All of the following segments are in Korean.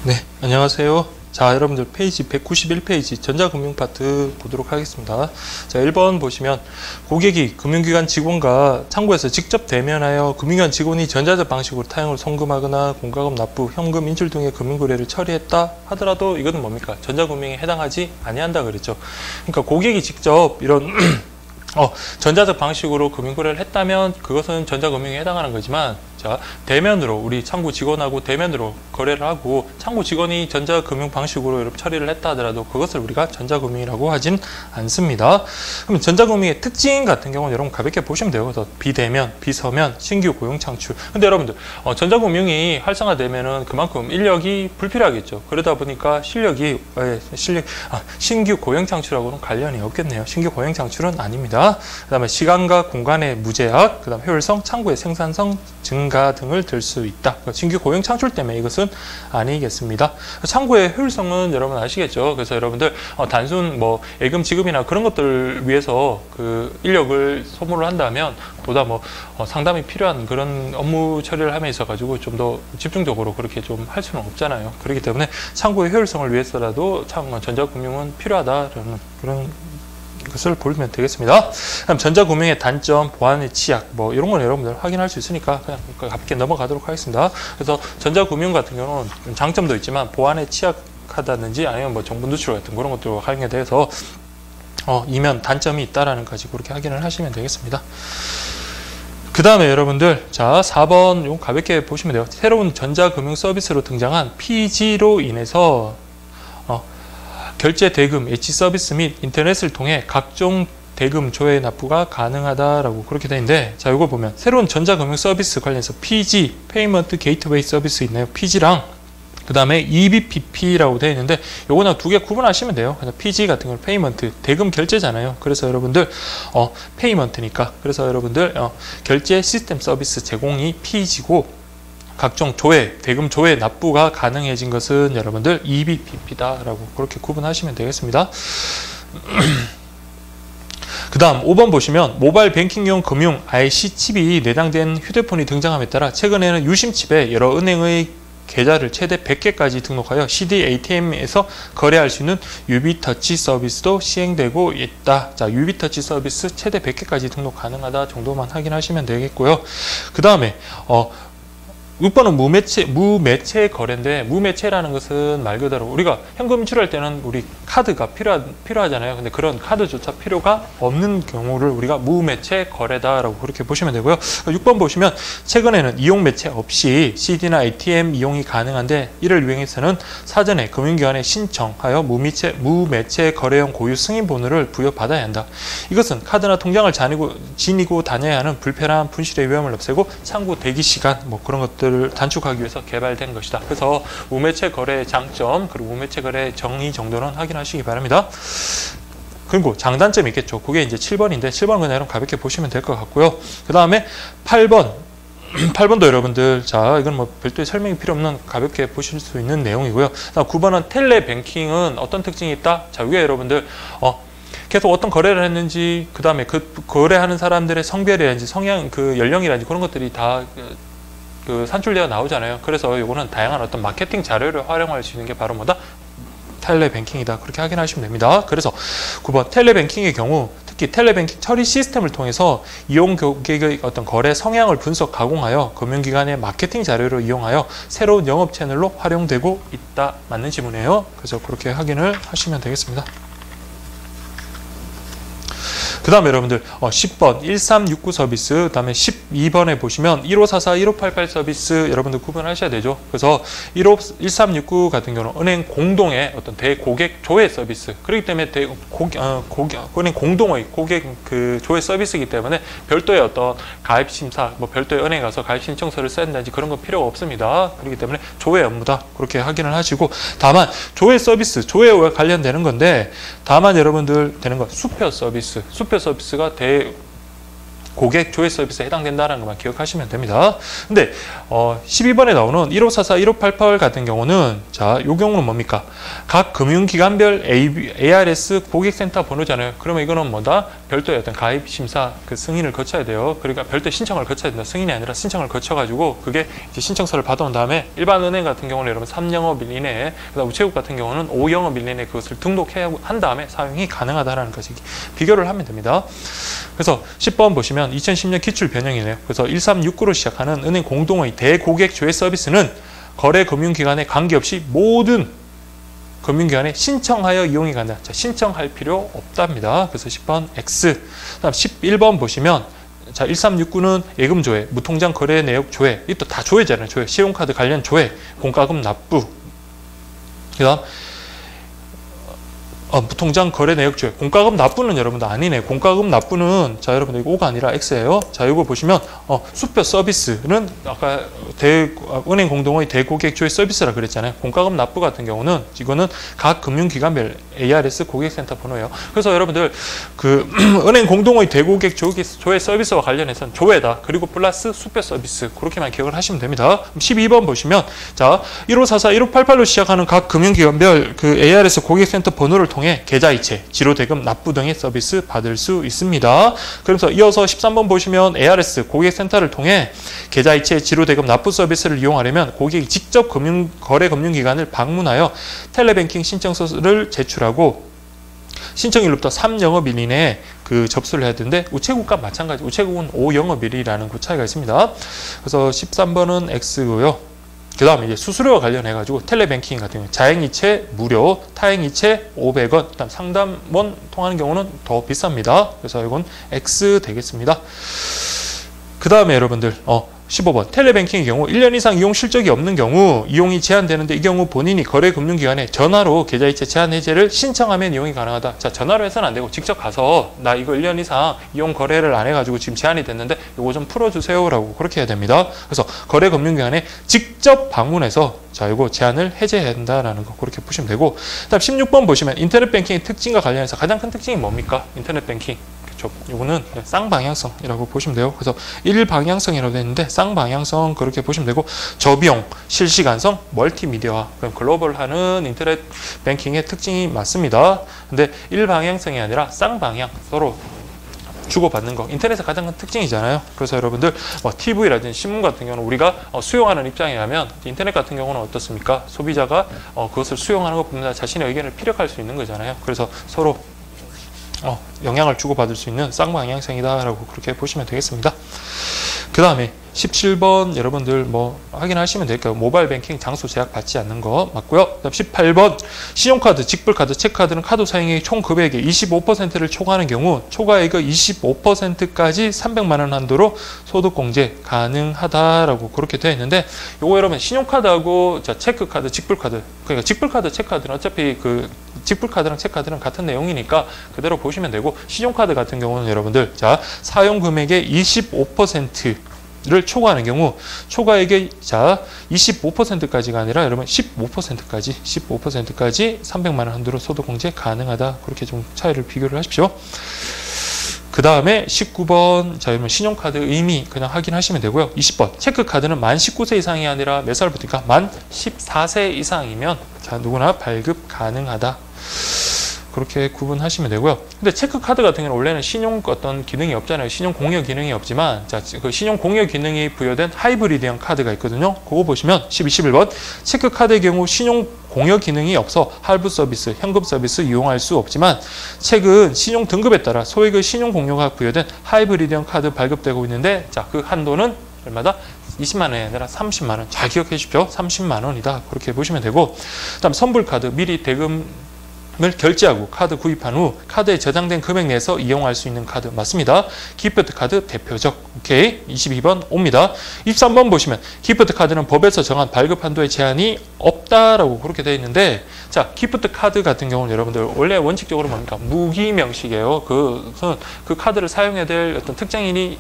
네, 안녕하세요. 자, 여러분들 페이지 191페이지 전자금융 파트 보도록 하겠습니다. 자, 1번 보시면 고객이 금융기관 직원과 창구에서 직접 대면하여 금융기관 직원이 전자적 방식으로 타행을 송금하거나 공과금 납부, 현금 인출 등의 금융거래를 처리했다 하더라도 이것은 뭡니까? 전자금융에 해당하지 아니한다 그랬죠. 그러니까 고객이 직접 이런 전자적 방식으로 금융거래를 했다면 그것은 전자금융에 해당하는 거지만, 자, 대면으로 우리 창구 직원하고 대면으로 거래를 하고 창구 직원이 전자금융 방식으로 이렇게 처리를 했다 하더라도 그것을 우리가 전자금융이라고 하진 않습니다. 그럼 전자금융의 특징 같은 경우는 여러분 가볍게 보시면 돼요. 그래서 비대면, 비서면, 신규 고용 창출. 근데 여러분들 전자금융이 활성화되면은 그만큼 인력이 불필요하겠죠. 그러다 보니까 신규 고용 창출하고는 관련이 없겠네요. 신규 고용 창출은 아닙니다. 그 다음에 시간과 공간의 무제약, 그 다음 효율성, 창구의 생산성 증가 등을 들 수 있다. 신규 고용 창출 때문에 이것은 아니겠습니다. 창구의 효율성은 여러분 아시겠죠? 그래서 여러분들 단순 예금 지급이나 그런 것들을 위해서 그 인력을 소모를 한다면 보다 상담이 필요한 그런 업무 처리를 함에 있어 가지고 좀 더 집중적으로 그렇게 좀 할 수는 없잖아요. 그렇기 때문에 창구의 효율성을 위해서라도 전자금융은 필요하다라는 그런 것을 보면 되겠습니다. 그럼 전자금융의 단점, 보안의 취약, 이런 건 여러분들 확인할 수 있으니까 그냥 가볍게 넘어가도록 하겠습니다. 그래서 전자금융 같은 경우는 장점도 있지만 보안에 취약하다든지 아니면 정보 누출 같은 그런 것들과 관련에 대해서 이면 단점이 있다라는 것까지 그렇게 확인을 하시면 되겠습니다. 그 다음에 여러분들, 자, 4번 요 가볍게 보시면 돼요. 새로운 전자금융 서비스로 등장한 PG로 인해서 결제 대금, 예치 서비스 및 인터넷을 통해 각종 대금 조회 납부가 가능하다라고 그렇게 되어 있는데, 자, 이거 보면 새로운 전자금융 서비스 관련해서 PG, 페이먼트 게이트웨이 서비스 있나요? PG랑 그 다음에 EBPP라고 되어 있는데 요거는 두 개 구분하시면 돼요. 그래서 PG 같은 경우는 페이먼트, 대금 결제잖아요. 그래서 여러분들 페이먼트니까 그래서 여러분들 결제 시스템 서비스 제공이 PG고 각종 조회, 대금 조회 납부가 가능해진 것은 여러분들 EBPP다라고 그렇게 구분하시면 되겠습니다. 그 다음 5번 보시면 모바일 뱅킹용 금융 IC칩이 내장된 휴대폰이 등장함에 따라 최근에는 유심칩에 여러 은행의 계좌를 최대 100개까지 등록하여 CD ATM에서 거래할 수 있는 유비터치 서비스도 시행되고 있다. 자, 유비터치 서비스 최대 100개까지 등록 가능하다 정도만 확인하시면 되겠고요. 그 다음에 6번은 무매체 거래인데, 무매체라는 것은 말 그대로 우리가 현금 인출할 때는 우리 카드가 필요하잖아요. 근데 그런 카드조차 필요가 없는 경우를 우리가 무매체 거래다라고 그렇게 보시면 되고요. 6번 보시면 최근에는 이용 매체 없이 CD나 ATM 이용이 가능한데 이를 위해서는 사전에 금융기관에 신청하여 무매체 거래용 고유 승인 번호를 부여받아야 한다. 이것은 카드나 통장을 지니고 다녀야 하는 불편한 분실의 위험을 없애고 창구 대기 시간 그런 것들 단축하기 위해서 개발된 것이다. 그래서 무매체 거래의 장점 그리고 무매체 거래의 정의 정도는 확인하시기 바랍니다. 그리고 장단점이 있겠죠. 그게 이제 7번인데 7번은 그냥 여러분 가볍게 보시면 될 것 같고요. 그 다음에 8번도 여러분들, 자, 이건 별도의 설명이 필요 없는 가볍게 보실 수 있는 내용이고요. 9번은 텔레뱅킹은 어떤 특징이 있다? 자, 이게 여러분들 계속 어떤 거래를 했는지, 그 다음에 그 거래하는 사람들의 성별이라든지 성향, 그 연령이라든지 그런 것들이 다 산출되어 나오잖아요. 그래서 이거는 다양한 어떤 마케팅 자료를 활용할 수 있는 게 바로 텔레뱅킹이다. 그렇게 확인하시면 됩니다. 그래서 9번 텔레뱅킹의 경우 특히 텔레뱅킹 처리 시스템을 통해서 이용 고객의 어떤 거래 성향을 분석 가공하여 금융기관의 마케팅 자료를 이용하여 새로운 영업 채널로 활용되고 있다. 맞는 지문이에요. 그래서 그렇게 확인을 하시면 되겠습니다. 그 다음에 여러분들 10번 1369 서비스, 그 다음에 12번에 보시면 1544, 1588 서비스 여러분들 구분하셔야 되죠. 그래서 1369 같은 경우는 은행 공동의 어떤 대고객 조회 서비스, 그렇기 때문에 은행 공동의 고객 조회 서비스이기 때문에 별도의 어떤 가입 심사, 별도의 은행 가서 가입 신청서를 써야 된다든지 그런 건 필요가 없습니다. 그렇기 때문에 조회 업무다. 그렇게 확인을 하시고, 다만 조회 서비스, 조회와 관련되는 건데, 다만 여러분들 되는 건 수표 서비스가 고객 조회 서비스에 해당된다는 것만 기억하시면 됩니다. 근데 12번에 나오는 1544, 1588 같은 경우는, 자, 이 경우는 뭡니까? 각 금융기관별 ARS 고객센터 번호잖아요. 그러면 이거는 별도의 어떤 가입 심사 그 승인을 거쳐야 돼요. 그러니까 별도 신청을 거쳐야 된다. 승인이 아니라 신청을 거쳐가지고 그게 이제 신청서를 받아온 다음에 일반 은행 같은 경우는 여러분 3영업일 이내에, 그다음 우체국 같은 경우는 5영업일 이내에 그것을 등록해야 한 다음에 사용이 가능하다라는 것이 비교를 하면 됩니다. 그래서 10번 보시면 2010년 기출 변형이네요. 그래서 1369로 시작하는 은행 공동의 대고객 조회 서비스는 거래 금융기관에 관계없이 모든 금융기관에 신청하여 이용이 가능하다. 자, 신청할 필요 없답니다. 그래서 10번 X. 그다음 11번 보시면 자, 1369는 예금 조회, 무통장 거래 내역 조회, 이것도 다 조회잖아요. 조회, 신용카드 관련 조회, 공과금 납부. 그다음 무통장 거래 내역 조회. 공과금 납부는 여러분들 아니네. 공과금 납부는 자, 여러분들 이거 O가 아니라 X예요. 자, 이거 보시면 수표 서비스는 아까 은행 공동의 대고객 조회 서비스라 그랬잖아요. 공과금 납부 같은 경우는 이거는 각 금융기관별 ARS 고객센터 번호예요. 그래서 여러분들 그 은행 공동의 대고객 조회 서비스와 관련해서는 조회다. 그리고 플러스 수표 서비스. 그렇게만 기억을 하시면 됩니다. 12번 보시면 자, 1544, 1588로 시작하는 각 금융기관별 그 ARS 고객센터 번호를 통해 계좌이체, 지로대금 납부 등의 서비스 받을 수 있습니다. 그래서 이어서 13번 보시면 ARS 고객센터를 통해 계좌이체, 지로대금 납부 서비스를 이용하려면 고객이 직접 거래 금융기관을 방문하여 텔레뱅킹 신청서를 제출하고 신청일로부터 3영업일 이내에 그 접수를 해야 되는데 우체국과 마찬가지, 우체국은 5영업일이라는 그 차이가 있습니다. 그래서 13번은 X고요. 그 다음에 이제 수수료와 관련해가지고 텔레뱅킹 같은 경우 자행이체 무료, 타행이체 500원, 그다음 상담원 통하는 경우는 더 비쌉니다. 그래서 이건 X 되겠습니다. 그 다음에 여러분들 15번 텔레뱅킹의 경우 1년 이상 이용 실적이 없는 경우 이용이 제한되는데 이 경우 본인이 거래 금융기관에 전화로 계좌이체 제한 해제를 신청하면 이용이 가능하다. 자, 전화로 해서는 안 되고 직접 가서 나 이거 1년 이상 이용 거래를 안 해가지고 지금 제한이 됐는데 이거 좀 풀어주세요라고 그렇게 해야 됩니다. 그래서 거래 금융기관에 직접 방문해서 자, 이거 제한을 해제해야 된다라는 거 그렇게 보시면 되고, 그다음 16번 보시면 인터넷 뱅킹의 특징과 관련해서 가장 큰 특징이 뭡니까? 인터넷 뱅킹. 이거는 쌍방향성이라고 보시면 돼요. 그래서 1방향성이라고 되어 있는데 쌍방향성 그렇게 보시면 되고, 저비용, 실시간성, 멀티미디어화, 글로벌하는 인터넷 뱅킹의 특징이 맞습니다. 근데 1방향성이 아니라 쌍방향, 서로 주고받는 거, 인터넷의 가장 큰 특징이잖아요. 그래서 여러분들 TV라든지 신문 같은 경우는 우리가 수용하는 입장이라면 인터넷 같은 경우는 어떻습니까? 소비자가 그것을 수용하는 것보다 자신의 의견을 피력할 수 있는 거잖아요. 그래서 서로 영향을 주고받을 수 있는 쌍방향성이다라고 그렇게 보시면 되겠습니다. 그 다음에 17번 여러분들 확인하시면 될까요? 모바일 뱅킹 장소 제약 받지 않는 거 맞고요. 그다음 18번 신용카드, 직불카드, 체크카드는 카드 사용액 총 금액의 25%를 초과하는 경우 초과액의 25%까지 300만 원 한도로 소득공제 가능하다라고 그렇게 되어 있는데, 요거 여러분 신용카드하고 체크카드, 직불카드, 그러니까 직불카드, 체크카드는 어차피 그 직불카드랑 체크카드는 같은 내용이니까 그대로 보시면 되고, 신용카드 같은 경우는 여러분들 자, 사용 금액의 25%를 초과하는 경우 초과액의 자 25%까지가 아니라 여러분 15%까지 300만 원 한도로 소득공제 가능하다. 그렇게 좀 차이를 비교를 하십시오. 그 다음에 19번 자, 여러분 신용카드 의미 그냥 확인하시면 되고요. 20번 체크카드는 만 19세 이상이 아니라 몇 살부터니까 만 14세 이상이면 자, 누구나 발급 가능하다. 그렇게 구분하시면 되고요. 근데 체크카드 같은 경우는 원래는 신용 어떤 기능이 없잖아요. 신용 공여 기능이 없지만 자, 그 신용 공여 기능이 부여된 하이브리드형 카드가 있거든요. 그거 보시면 12, 11번 체크카드의 경우 신용 공여 기능이 없어 할부 서비스, 현금 서비스 이용할 수 없지만 책은 신용 등급에 따라 소액의 신용 공여가 부여된 하이브리드형 카드 발급되고 있는데 자, 그 한도는 얼마다? 20만 원이 아니라 30만 원. 잘 기억해 주십시오. 30만 원이다. 그렇게 보시면 되고, 그다음 선불카드 미리 대금 을 결제하고 카드 구입한 후 카드에 저장된 금액 내에서 이용할 수 있는 카드 맞습니다. 기프트 카드 대표적. 오케이. 22번 옵니다. 23번 보시면 기프트 카드는 법에서 정한 발급 한도의 제한이 없다라고 그렇게 되어 있는데, 자, 기프트 카드 같은 경우는 여러분들 원래 원칙적으로 뭡니까? 무기명식이에요. 그 카드를 사용해야 될 어떤 특정인이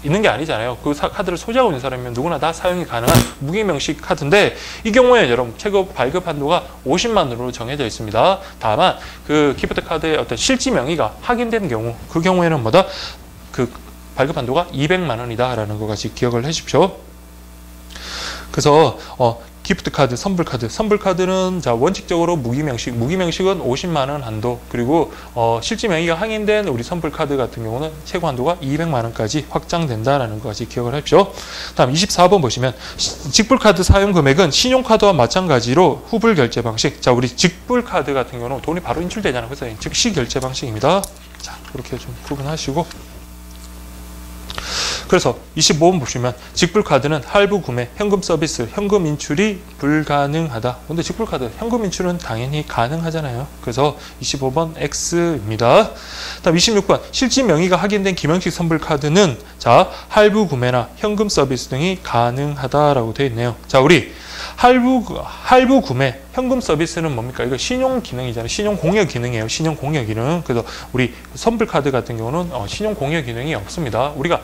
있는 게 아니잖아요. 그 카드를 소지하고 있는 사람이면 누구나 다 사용이 가능한 무기명식 카드인데, 이 경우에 여러분 최고 발급 한도가 50만 원으로 정해져 있습니다. 다만 그 기프트 카드의 어떤 실지 명의가 확인된 경우, 그 경우에는 뭐다? 그 발급 한도가 200만 원이다라는 거 같이 기억을 해 주십시오. 그래서 기프트 카드, 선불 카드. 선불 카드는 자 원칙적으로 무기명식, 무기명식은 50만 원 한도, 그리고 실제 명의가 확인된 우리 선불 카드 같은 경우는 최고 한도가 200만 원까지 확장된다라는 것까지 기억을 하십시오. 다음 24번 보시면 직불 카드 사용 금액은 신용 카드와 마찬가지로 후불 결제 방식. 자, 우리 직불 카드 같은 경우는 돈이 바로 인출되잖아요. 그래서 즉시 결제 방식입니다. 자, 그렇게 좀 구분하시고. 그래서 25번 보시면 직불카드는 할부 구매, 현금 서비스, 현금 인출이 불가능하다. 근데 직불카드 현금 인출은 당연히 가능하잖아요. 그래서 25번 X입니다. 다음 26번 실질 명의가 확인된 기명식 선불카드는 자 할부 구매나 현금 서비스 등이 가능하다라고 되어 있네요. 자, 우리 할부 구매, 현금 서비스는 뭡니까? 이거 신용 기능이잖아요. 신용 공여 기능이에요. 신용 공여 기능. 그래서 우리 선불 카드 같은 경우는 신용 공여 기능이 없습니다. 우리가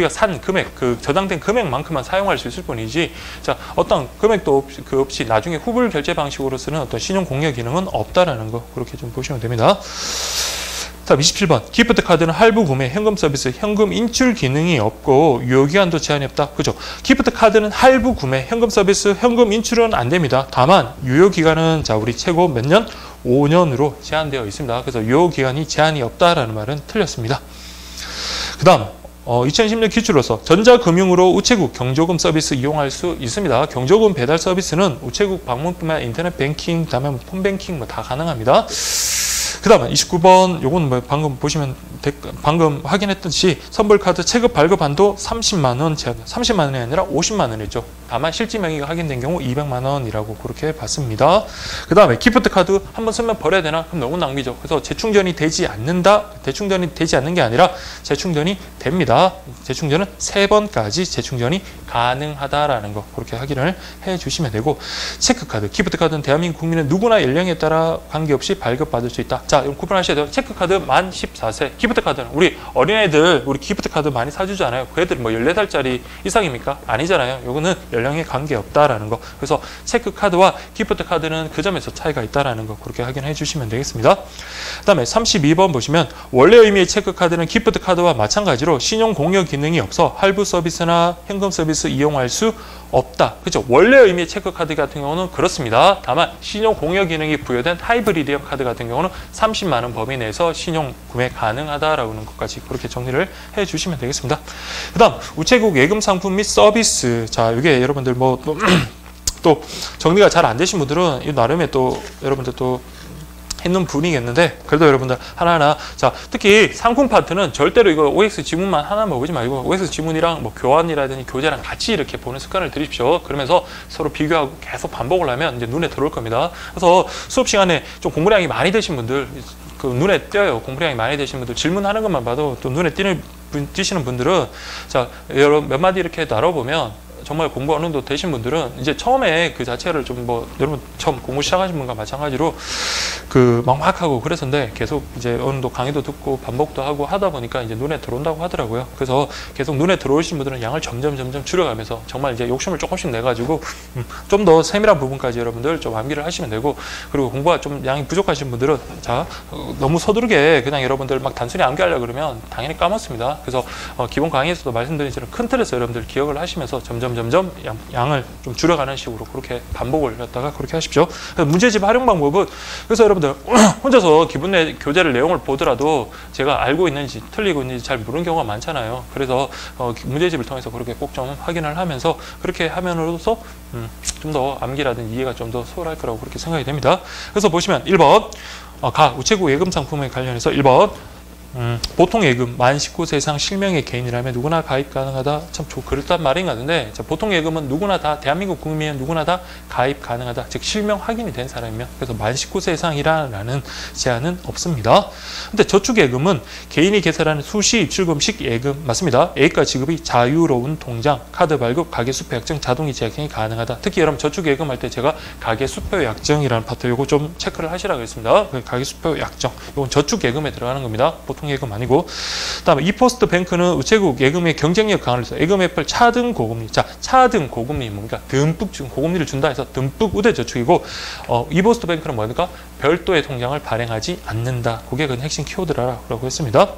산 금액, 그 저장된 금액만큼만 사용할 수 있을 뿐이지, 자 어떤 금액도 없이 나중에 후불 결제 방식으로 쓰는 어떤 신용 공여 기능은 없다라는 거 그렇게 좀 보시면 됩니다. 다음 27번 기프트 카드는 할부 구매, 현금 서비스, 현금 인출 기능이 없고 유효기간도 제한이 없다. 그죠? 기프트 카드는 할부 구매, 현금 서비스, 현금 인출은 안 됩니다. 다만 유효기간은 자 우리 최고 몇 년? 5년으로 제한되어 있습니다. 그래서 유효기간이 제한이 없다라는 말은 틀렸습니다. 그 다음 2010년 기출로서 전자금융으로 우체국 경조금 서비스 이용할 수 있습니다. 경조금 배달 서비스는 우체국 방문뿐만 아니라 인터넷 뱅킹, 다음에 폰뱅킹 뭐 다 가능합니다. 그 다음에 29번 요건 뭐 방금 보시면 방금 확인했듯이 선불카드 체급 발급 한도 30만 원 제한, 30만 원이 아니라 50만 원이죠. 다만 실질 명의가 확인된 경우 200만 원이라고 그렇게 봤습니다. 그 다음에 기프트 카드 한번 쓰면 버려야 되나? 그럼 너무 낭비죠. 그래서 재충전이 되지 않는다. 재충전이 되지 않는 게 아니라 재충전이 됩니다. 재충전은 3번까지 재충전이 가능하다라는 거 그렇게 확인을 해주시면 되고, 체크카드, 기프트 카드는 대한민국 국민은 누구나 연령에 따라 관계없이 발급받을 수 있다. 자, 이건 구분하셔야 돼요. 체크카드 만 14세, 기프트 카드는 우리 어린애들 우리 기프트 카드 많이 사주잖아요. 그 애들 뭐 14살짜리 이상입니까? 아니잖아요. 요거는 연령에 관계없다라는 거. 그래서 체크카드와 기프트 카드는 그 점에서 차이가 있다라는 거 그렇게 확인해 주시면 되겠습니다. 그 다음에 32번 보시면 원래 의미의 체크카드는 기프트 카드와 마찬가지로 신용 공여 기능이 없어 할부 서비스나 현금 서비스 이용할 수 없다. 그렇죠? 원래 의미의 체크카드 같은 경우는 그렇습니다. 다만 신용 공여 기능이 부여된 하이브리드형 카드 같은 경우는 30만 원 범위 내에서 신용 구매 가능하다라는 것까지 그렇게 정리를 해주시면 되겠습니다. 그 다음 우체국 예금 상품 및 서비스. 자, 이게 여러분들 뭐 또 정리가 잘 안 되신 분들은 이 나름의 또 여러분들 또 있는 분이겠는데, 그래도 여러분들 하나하나, 자 특히 상품 파트는 절대로 이거 OX 지문만 하나만 보지 말고 OX 지문이랑 뭐 교환이라든지 교재랑 같이 이렇게 보는 습관을 들이십시오. 그러면서 서로 비교하고 계속 반복을 하면 이제 눈에 들어올 겁니다. 그래서 수업 시간에 좀 공부량이 많이 되신 분들, 그 눈에 띄어요. 공부량이 많이 되신 분들 질문하는 것만 봐도 또 눈에 띄시는 분들은 자 여러 몇 마디 이렇게 나눠보면 정말 공부 어느 정도 되신 분들은 이제 처음에 그 자체를 좀 뭐 여러분 처음 공부 시작하신 분과 마찬가지로 그 막막하고 그래서인데 계속 이제 어느 정도 강의도 듣고 반복도 하고 하다 보니까 이제 눈에 들어온다고 하더라고요. 그래서 계속 눈에 들어오신 분들은 양을 점점 줄여가면서 정말 이제 욕심을 조금씩 내가지고 좀 더 세밀한 부분까지 여러분들 좀 암기를 하시면 되고, 그리고 공부가 좀 양이 부족하신 분들은 자 너무 서두르게 그냥 여러분들 막 단순히 암기하려고 그러면 당연히 까먹습니다. 그래서 기본 강의에서도 말씀드린 것처럼 큰 틀에서 여러분들 기억을 하시면서 점점 양을 좀 줄여가는 식으로 그렇게 반복을 갖다가 그렇게 하십시오. 문제집 활용 방법은, 그래서 여러분들 혼자서 기본 내 교재를 내용을 보더라도 제가 알고 있는지 틀리고 있는지 잘 모르는 경우가 많잖아요. 그래서 문제집을 통해서 그렇게 꼭 좀 확인을 하면서 그렇게 하면으로써 좀 더 암기라든지 이해가 좀 더 수월할 거라고 그렇게 생각이 됩니다. 그래서 보시면 1번 우체국 예금 상품에 관련해서 1번 보통 예금 만 19세 이상 실명의 개인이라면 누구나 가입 가능하다. 참 그럴듯한 말인 것 같은데, 자, 보통 예금은 누구나 다 대한민국 국민은 누구나 다 가입 가능하다. 즉 실명 확인이 된 사람이면, 그래서 만 19세 이상이라는 제한은 없습니다. 근데 저축예금은 개인이 개설하는 수시 입출금식 예금 맞습니다. A가 지급이 자유로운 통장, 카드 발급, 가계수표 약정, 자동이체 약정이 가능하다. 특히 여러분 저축예금 할 때 제가 가계수표 약정이라는 파트 요거 좀 체크를 하시라고 했습니다. 가계수표 약정, 이건 저축예금에 들어가는 겁니다. 보통 보통 예금 아니고. 그다음에 이포스트 뱅크는 우체국 예금의 경쟁력 강화를 위해서 예금 앱을 차등 고금리. 자, 차등 고금리 뭡니까? 듬뿍 지금 고금리를 준다 해서 듬뿍 우대저축이고, 이포스트 뱅크는 뭡니까? 별도의 통장을 발행하지 않는다. 그게 그 핵심 키워드라고 했습니다.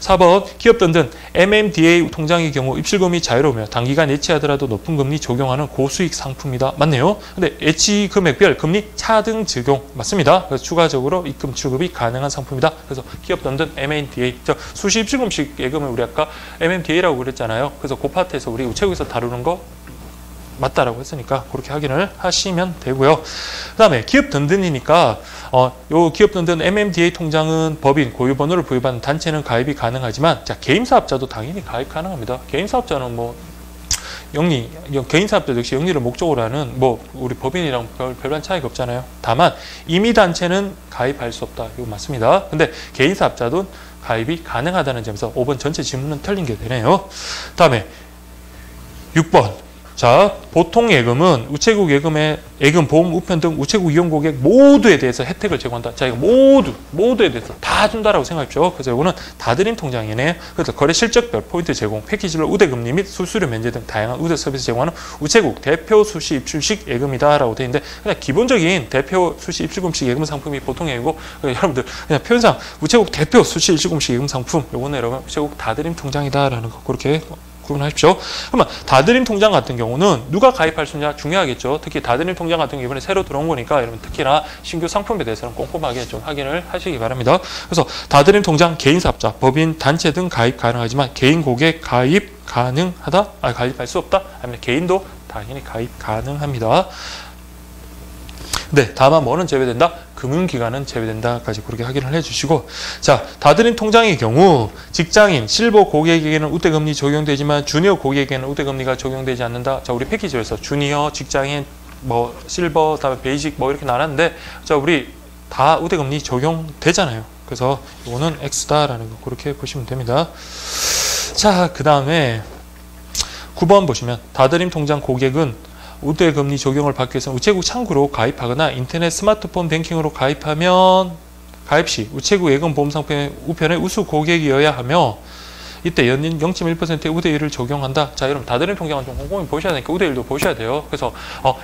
4번 기업 든든 MMDA 통장의 경우 입출금이 자유로우며 단기간 예치하더라도 높은 금리 적용하는 고수익 상품이다. 맞네요. 근데 예치 금액별 금리 차등 적용 맞습니다. 그래서 추가적으로 입금 출금이 가능한 상품이다. 그래서 기업 든든 MMDA 수시 입출금식 예금을 우리 아까 MMDA라고 그랬잖아요. 그래서 그 파트에서 우리 우체국에서 다루는 거 맞다라고 했으니까 그렇게 확인을 하시면 되고요. 그 다음에 기업 든든이니까 요 기업 든든 MMDA 통장은 법인 고유번호를 부여받은 단체는 가입이 가능하지만 자, 개인 사업자도 당연히 가입 가능합니다. 개인 사업자는 뭐 개인 사업자 역시 영리를 목적으로 하는 뭐 우리 법인이랑 별반 차이가 없잖아요. 다만 임의 단체는 가입할 수 없다. 이거 맞습니다. 근데 개인 사업자도 가입이 가능하다는 점에서 5번 전체 질문은 틀린 게 되네요. 다음에 6번. 자, 보통 예금은 우체국 예금의 예금, 보험, 우편 등 우체국 이용 고객 모두에 대해서 혜택을 제공한다. 자, 이거 모두에 대해서 다 준다라고 생각하십시오. 그래서 이거는 다드림 통장이네요. 그래서 거래 실적별 포인트 제공, 패키지별 우대금리 및 수수료 면제 등 다양한 우대 서비스 제공하는 우체국 대표 수시 입출식 예금이다라고 되어 있는데 그냥 기본적인 대표 수시 입출금식 예금 상품이 보통 예금이고 여러분들 그냥 표현상 우체국 대표 수시 입출금식 예금 상품 요거는 여러분 우체국 다드림 통장이다라는 거 그렇게 구분하십시오. 그러면 다드림 통장 같은 경우는 누가 가입할 수 있냐 중요하겠죠. 특히 다드림 통장 같은 경우 이번에 새로 들어온 거니까 여러분 특히나 신규 상품에 대해서는 꼼꼼하게 좀 확인을 하시기 바랍니다. 그래서 다드림 통장 개인 사업자, 법인, 단체 등 가입 가능하지만 개인 고객 가입 가능하다? 가입할 수 없다? 아니면 개인도 당연히 가입 가능합니다. 네, 다만 뭐는 제외된다? 금융기관은 제외된다까지 그렇게 확인을 해주시고 자, 다드림 통장의 경우 직장인, 실버 고객에게는 우대금리 적용되지만 주니어 고객에게는 우대금리가 적용되지 않는다. 자, 우리 패키지에서 주니어, 직장인, 뭐 실버, 다음에 베이직 뭐 이렇게 나눴는데 자, 우리 다 우대금리 적용되잖아요. 그래서 이거는 X다라는 거 그렇게 보시면 됩니다. 자, 그 다음에 9번 보시면 다드림 통장 고객은 우대금리 적용을 받기 위해서는 우체국 창구로 가입하거나 인터넷 스마트폰 뱅킹으로 가입하면 가입 시 우체국 예금 보험 상품의 우편의 우수 고객이어야 하며 이때 연인 0.1%의 우대율을 적용한다. 자, 여러분 다드림 통장은 좀 꼼꼼히 보셔야 되니까 우대율도 보셔야 돼요. 그래서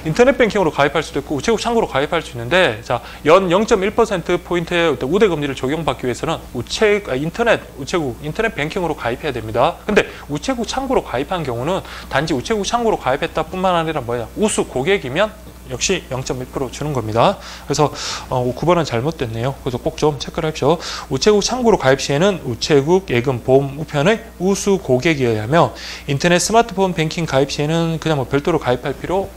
인터넷 뱅킹으로 가입할 수도 있고 우체국 창구로 가입할 수 있는데 자, 연 0.1% 포인트의 우대금리를 적용받기 위해서는 인터넷 뱅킹으로 가입해야 됩니다. 근데 우체국 창구로 가입한 경우는 단지 우체국 창구로 가입했다 뿐만 아니라 뭐야? 우수 고객이면 역시 0.1% 주는 겁니다. 그래서 9번은 잘못됐네요. 그래서 꼭 좀 체크를 하십시오. 우체국 창구로 가입 시에는 우체국 예금 보험 우편의 우수 고객이어야 하며 인터넷 스마트폰 뱅킹 가입 시에는 그냥 뭐 별도로 가입할 필요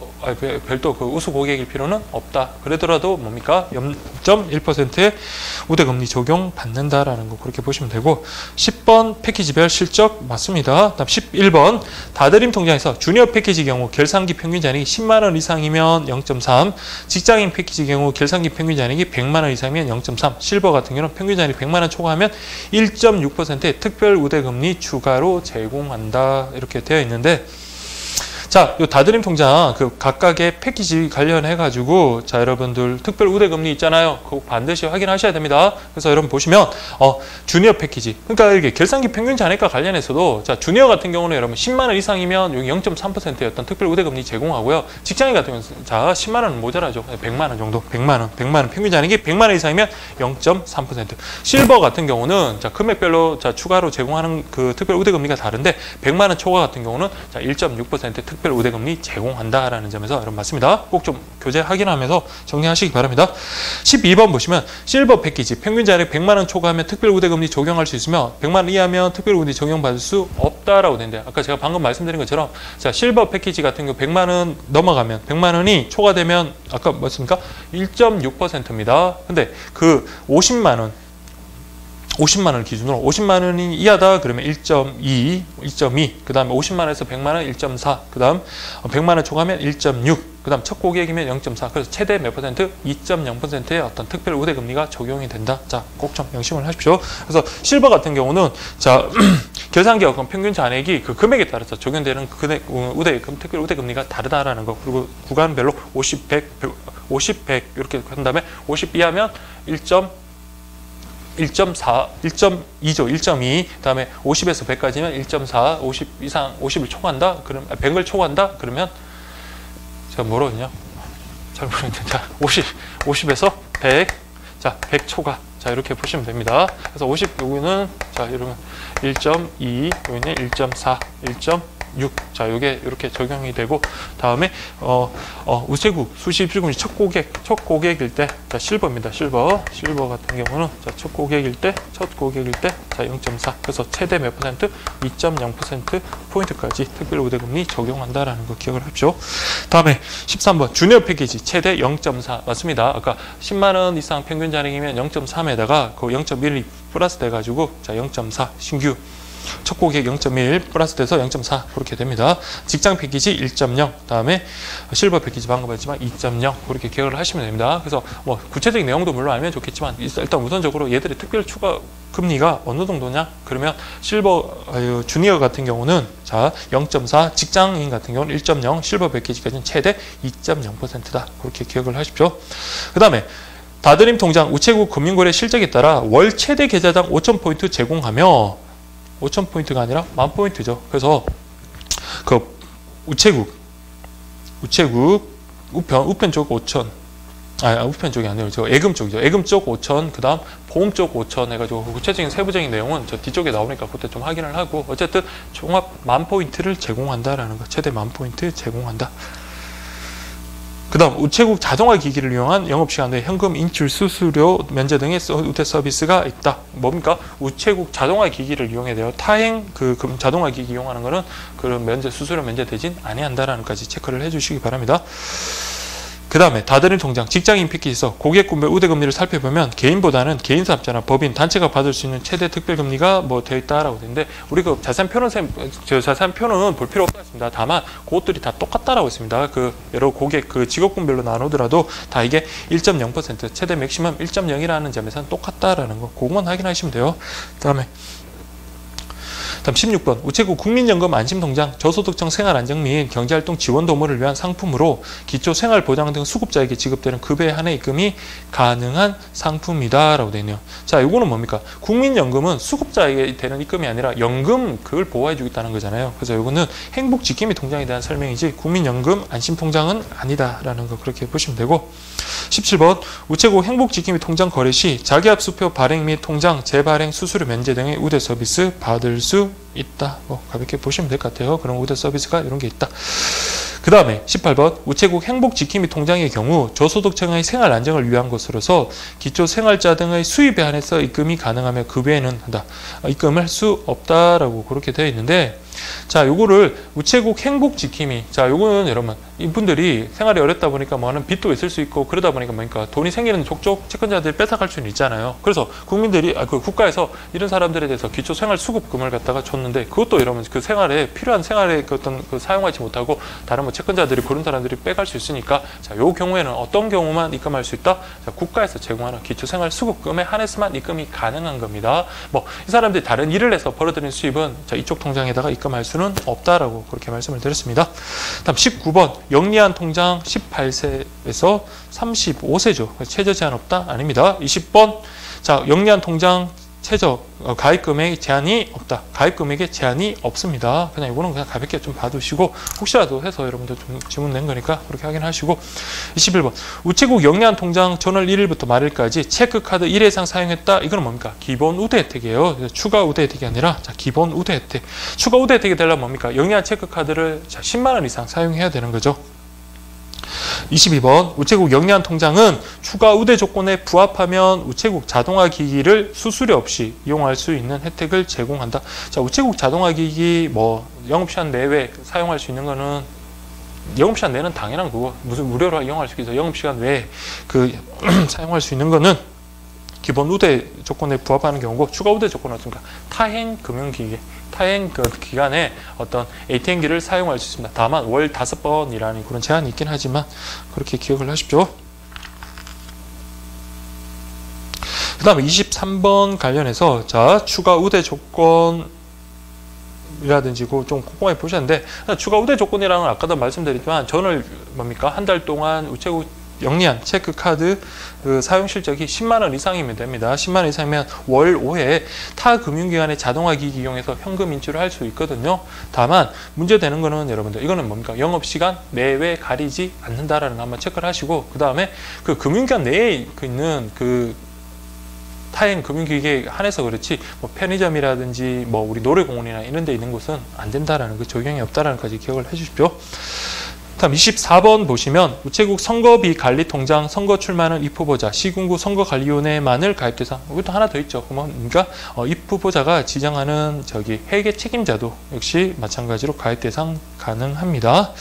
별도 그 우수 고객일 필요는 없다. 그러더라도 뭡니까? 0.1%의 우대금리 적용 받는다라는 거 그렇게 보시면 되고 10번 패키지별 실적 맞습니다. 다음 11번 다드림 통장에서 주니어 패키지 경우 결산기 평균 잔액이 10만 원 이상이면 0.3, 직장인 패키지 경우 결산기 평균 잔액이 100만 원 이상이면 0.3, 실버 같은 경우는 평균 잔액 100만 원 초과하면 1.6%의 특별 우대금리 추가로 제공한다. 이렇게 되어 있는데 자, 요 다드림 통장 그 각각의 패키지 관련해가지고 자, 여러분들 특별 우대금리 있잖아요. 그거 반드시 확인하셔야 됩니다. 그래서 여러분 보시면 주니어 패키지 그러니까 이게 결산기 평균 잔액과 관련해서도 자, 주니어 같은 경우는 여러분 10만 원 이상이면 여기 0.3%의 어떤 특별 우대금리 제공하고요. 직장인 같은 경우는 자, 10만 원은 모자라죠. 100만 원 정도. 100만 원 평균 잔액이 100만 원 이상이면 0.3%. 실버 같은 경우는 자, 금액별로 자, 추가로 제공하는 그 특별 우대금리가 다른데 100만 원 초과 같은 경우는 자, 1.6% 특별 우대금리 제공한다라는 점에서 여러분 맞습니다. 꼭 좀 교재 확인하면서 정리하시기 바랍니다. 12번 보시면 실버 패키지 평균 잔액 100만 원 초과하면 특별 우대금리 적용할 수 있으며 100만 원 이하면 특별 우대 적용받을 수 없다라고 되는데 아까 제가 방금 말씀드린 것처럼 자, 실버 패키지 같은 경우 100만 원 넘어가면 100만 원이 초과되면 아까 뭐였습니까? 1.6%입니다. 근데 그 50만 원 기준으로 50만 원이 이하다 그러면 1.2, 그 다음에 50만 원에서 100만 원 1.4, 그 다음 100만 원 초과하면 1.6, 그 다음 첫 고객이면 0.4, 그래서 최대 몇 %? 2.0%의 어떤 특별 우대금리가 적용이 된다. 자, 꼭 좀 명심을 하십시오. 그래서 실버 같은 경우는 자, 결산기업 평균 잔액이 그 금액에 따라서 적용되는 금액 특별 우대금리가 다르다라는 거. 그리고 구간별로 50, 100 이렇게 한 다음에 50 이하면 1.2 1.4, 1.2죠. 1.2. 그다음에 50에서 100까지면 1.4, 50 이상 50을 초과한다. 그럼 100을 초과한다. 그러면 제가 뭐로 했냐? 잘 모르겠는데. 자, 50에서 100. 자, 100 초과. 자, 이렇게 보시면 됩니다. 그래서 50 여기는 자, 이러면 1.2, 여기는 1.4, 1.6. 자, 요게 이렇게 적용이 되고, 다음에 우체국 수시입주금리 첫 고객일 때, 자, 실버입니다. 실버 같은 경우는 자, 첫 고객일 때, 자, 0.4. 그래서 최대 몇 퍼센트? 2.0% 포인트까지 특별 우대금리 적용한다라는 거 기억을 하십시오. 다음에 13번 주니어 패키지 최대 0.4 맞습니다. 아까 10만 원 이상 평균 잔액이면 0.3에다가 그 0.1이 플러스 돼가지고 자, 0.4 신규. 첫 고객 0.1 플러스 돼서 0.4 그렇게 됩니다. 직장 패키지 1.0 다음에 실버 패키지 방금 했지만 2.0 그렇게 기억을 하시면 됩니다. 그래서 뭐 구체적인 내용도 물론 알면 좋겠지만 일단 우선적으로 얘들의 특별 추가 금리가 어느 정도냐? 그러면 실버 주니어 같은 경우는 자 0.4 직장인 같은 경우는 1.0 실버 패키지까지는 최대 2.0%다. 그렇게 기억을 하십시오. 그 다음에 다드림 통장 우체국 금융거래 실적에 따라 월 최대 계좌당 5,000포인트 제공하며 5,000포인트가 아니라 10,000포인트죠. 그래서 그 우체국 우편 쪽 5,000 우편 쪽이 아니에요. 저 예금 쪽이죠. 예금 쪽 5,000 그다음 보험 쪽 5,000 해가지고 구체적인 세부적인 내용은 저 뒤쪽에 나오니까 그때 좀 확인을 하고 어쨌든 종합 10,000포인트를 제공한다라는 거. 최대 10,000포인트 제공한다. 그 다음 우체국 자동화 기기를 이용한 영업시간 내 현금 인출 수수료 면제 등의 우대 서비스가 있다. 뭡니까? 우체국 자동화 기기를 이용해야 돼요. 타행 그 자동화 기기 이용하는 거는 그런 면제 수수료 면제 대진 아니한다라는 까지 체크를 해주시기 바랍니다. 그 다음에 다드림 통장 직장인 패키지에서 고객군별 우대금리를 살펴보면 개인보다는 개인사업자나 법인, 단체가 받을 수 있는 최대 특별금리가 뭐 되어 있다라고 되는데 우리 그 자세한 표는 볼 필요 없습니다. 다만 그것들이 다 똑같다라고 있습니다. 그 여러 고객 그 직업군별로 나누더라도 다 이게 1.0% 최대 맥시멈 1.0이라는 점에서는 똑같다라는 거 그것만 확인하시면 돼요. 다음 16번 우체국 국민연금 안심통장 저소득층 생활안정 및 경제활동 지원 도모를 위한 상품으로 기초생활보장 등 수급자에게 지급되는 급여에 한해 입금이 가능한 상품이다 라고 되어 있네요. 자, 이거는 뭡니까? 국민연금은 수급자에게 되는 입금이 아니라 연금 그걸 보호해 주겠다는 거잖아요. 그래서 이거는 행복지킴이 통장에 대한 설명이지 국민연금 안심통장은 아니다라는 거 그렇게 보시면 되고 17번 우체국 행복지킴이 통장 거래 시 자기압수표 발행 및 통장 재발행 수수료 면제 등의 우대 서비스 받을 수 있다. 뭐 가볍게 보시면 될 것 같아요. 그런 우대 서비스가 이런 게 있다. 그 다음에 18번 우체국 행복지킴이 통장의 경우 저소득층의 생활 안정을 위한 것으로서 기초생활자 등의 수입에 한해서 입금이 가능하며 그 외에는 한다. 입금을 할 수 없다라고 그렇게 되어 있는데 자, 요거를 우체국 행복지킴이 자, 요거는 여러분 이분들이 생활이 어렵다 보니까 뭐하는 빚도 있을 수 있고 그러다 보니까 뭐니까 돈이 생기는 족족 채권자들이 뺏어갈 수는 있잖아요. 그래서 국민들이 그 국가에서 이런 사람들에 대해서 기초생활수급금을 갖다가 줬는데 그것도 여러분 그 생활에 필요한 생활에 그 어떤 그 사용하지 못하고 다른 뭐 채권자들이 그런 사람들이 빼갈 수 있으니까 자, 요 경우에는 어떤 경우만 입금할 수 있다? 자, 국가에서 제공하는 기초생활수급금에 한해서만 입금이 가능한 겁니다. 뭐 이 사람들이 다른 일을 해서 벌어들인 수입은 자, 이쪽 통장에다가 입금할 수는 없다라고 그렇게 말씀을 드렸습니다. 다음 19번 영리한 통장 18세에서 35세죠. 최저 제한 없다? 아닙니다. 20번 자, 영리한 통장 최저 가입 금액 제한이 없다. 가입 금액에 제한이 없습니다. 그냥 이거는 그냥 가볍게 좀 봐두시고 혹시라도 해서 여러분들 좀 질문 낸 거니까 그렇게 확인하시고 21번 우체국 영리한 통장 전월 1일부터 말일까지 체크카드 1회 이상 사용했다. 이거는 뭡니까? 기본 우대 혜택이에요. 그래서 추가 우대 혜택이 아니라 자, 기본 우대 혜택. 추가 우대 혜택이 되려면 뭡니까? 영리한 체크카드를 자, 10만 원 이상 사용해야 되는 거죠. 22번 우체국 영리한 통장은 추가 우대 조건에 부합하면 우체국 자동화 기기를 수수료 없이 이용할 수 있는 혜택을 제공한다. 자, 우체국 자동화 기기 뭐 영업시간 내외 사용할 수 있는 거는 영업시간 내는 당연한 그거 무슨 무료로 이용할 수 있어. 영업시간 외에 그 사용할 수 있는 거는 기본 우대 조건에 부합하는 경우고 추가 우대 조건은 어떻습니까? 타행 금융기기 타행 그 기간에 어떤 ATM기를 사용할 수 있습니다. 다만 월 5번이라는 그런 제한이 있긴 하지만 그렇게 기억을 하십시오. 그 다음에 23번 관련해서 자, 추가 우대 조건 이라든지 좀 꼼꼼하게 보셨는데 추가 우대 조건이라는 건 아까도 말씀드렸지만 전월 뭡니까? 한 달 동안 우체국 영리한 체크카드 그 사용 실적이 10만 원 이상이면 됩니다. 10만 원 이상이면 월 5회 타 금융기관의 자동화 기기 이용해서 현금 인출을 할 수 있거든요. 다만 문제되는 거는 여러분들 이거는 뭡니까? 영업시간 내외 가리지 않는다라는 거 한번 체크를 하시고, 그 다음에 그 금융기관 내에 있는 그 타행 금융기기에 한해서 그렇지 뭐 편의점이라든지 뭐 우리 놀이공원이나 이런 데 있는 곳은 안 된다라는 그 적용이 없다라는 것까지 기억을 해주십시오. 다음 24번 보시면 우체국 선거비 관리 통장 선거 출마하는 입후보자 시군구 선거관리위원회만을 가입 대상. 이것도 하나 더 있죠. 그러니까 입후보자가 지정하는 저기 회계 책임자도 역시 마찬가지로 가입 대상 가능합니다.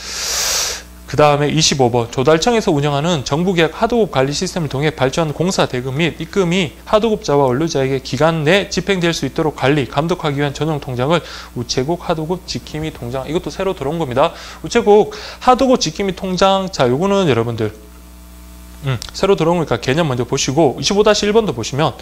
그 다음에 25번 조달청에서 운영하는 정부계약 하도급 관리 시스템을 통해 발주한 공사 대금 및 입금이 하도급자와 원료자에게 기간 내 집행될 수 있도록 관리, 감독하기 위한 전용 통장을 우체국 하도급 지킴이 통장. 이것도 새로 들어온 겁니다. 우체국 하도급 지킴이 통장. 자, 요거는 여러분들 새로 들어온 거니까 개념 먼저 보시고 25-1번도 보시면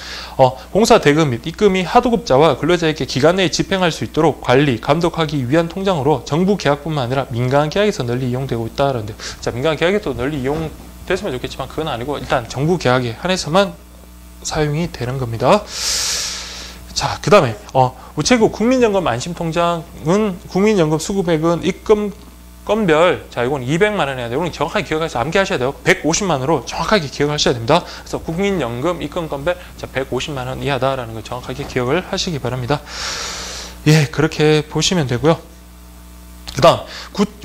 공사 대금 및 입금이 하도급자와 근로자에게 기간 내에 집행할 수 있도록 관리, 감독하기 위한 통장으로 정부 계약뿐만 아니라 민간 계약에서 널리 이용되고 있다는데, 자, 민간 계약에도 널리 이용됐으면 좋겠지만 그건 아니고 일단 정부 계약에 한해서만 사용이 되는 겁니다. 자, 그 다음에 우체국 국민연금 안심통장은 국민연금 수급액은 입금 건별, 자, 이건 200만 원 해야 돼요. 이건 정확하게 기억해서 암기하셔야 돼요. 150만 원으로 정확하게 기억하셔야 됩니다. 그래서 국민연금 입금 건별, 자, 150만 원 이하다라는 걸 정확하게 기억을 하시기 바랍니다. 예, 그렇게 보시면 되고요. 그 다음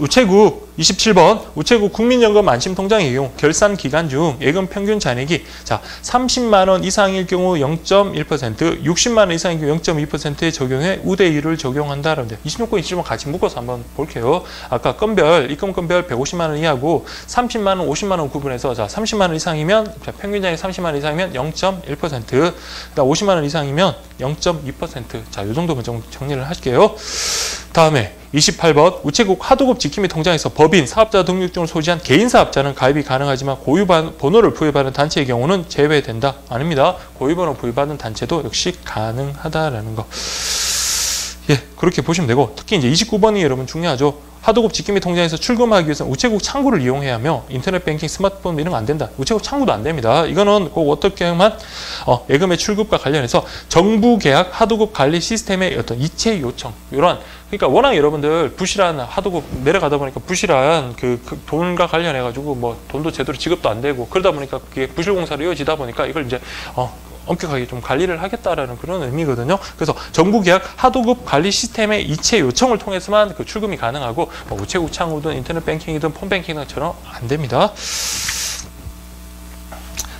우체국 27번 우체국 국민연금 안심통장의 이용 결산 기간 중 예금 평균 잔액이 자 30만 원 이상일 경우 0.1%, 60만 원 이상일 경우 0.2%에 적용해 우대율을 적용한다라는데 26번, 27번 같이 묶어서 한번 볼게요. 아까 건별, 입금 건별 150만 원 이하고 30만 원, 50만 원 구분해서 자 30만 원 이상이면 자, 평균 잔액 30만 원 이상이면 0.1%, 그다음 50만 원 이상이면 0.2%. 자, 이 정도만 정리를 할게요. 다음에 28번 우체국 하도급 지킴이 통장에서 법인, 사업자 등록증을 소지한 개인 사업자는 가입이 가능하지만 고유 번호를 부여받은 단체의 경우는 제외된다. 아닙니다. 고유 번호 부여받은 단체도 역시 가능하다라는 거. 예, 그렇게 보시면 되고, 특히 이제 29번이 여러분 중요하죠. 하도급 지킴이 통장에서 출금하기 위해서는 우체국 창구를 이용해야 하며 인터넷 뱅킹, 스마트폰 이런 거 안 된다. 우체국 창구도 안 됩니다. 이거는 꼭 어떻게 하면 예금의 출급과 관련해서 정부 계약 하도급 관리 시스템의 어떤 이체 요청, 이런, 그러니까 워낙 여러분들 부실한 하도급 내려가다 보니까 부실한 그 돈과 관련해 가지고 뭐 돈도 제대로 지급도 안 되고 그러다 보니까 그게 부실 공사로 이어지다 보니까 이걸 이제 엄격하게 좀 관리를 하겠다라는 그런 의미거든요. 그래서 정부 계약 하도급 관리 시스템의 이체 요청을 통해서만 그 출금이 가능하고 뭐 우체국 창구든 인터넷 뱅킹이든 폰 뱅킹처럼 안 됩니다.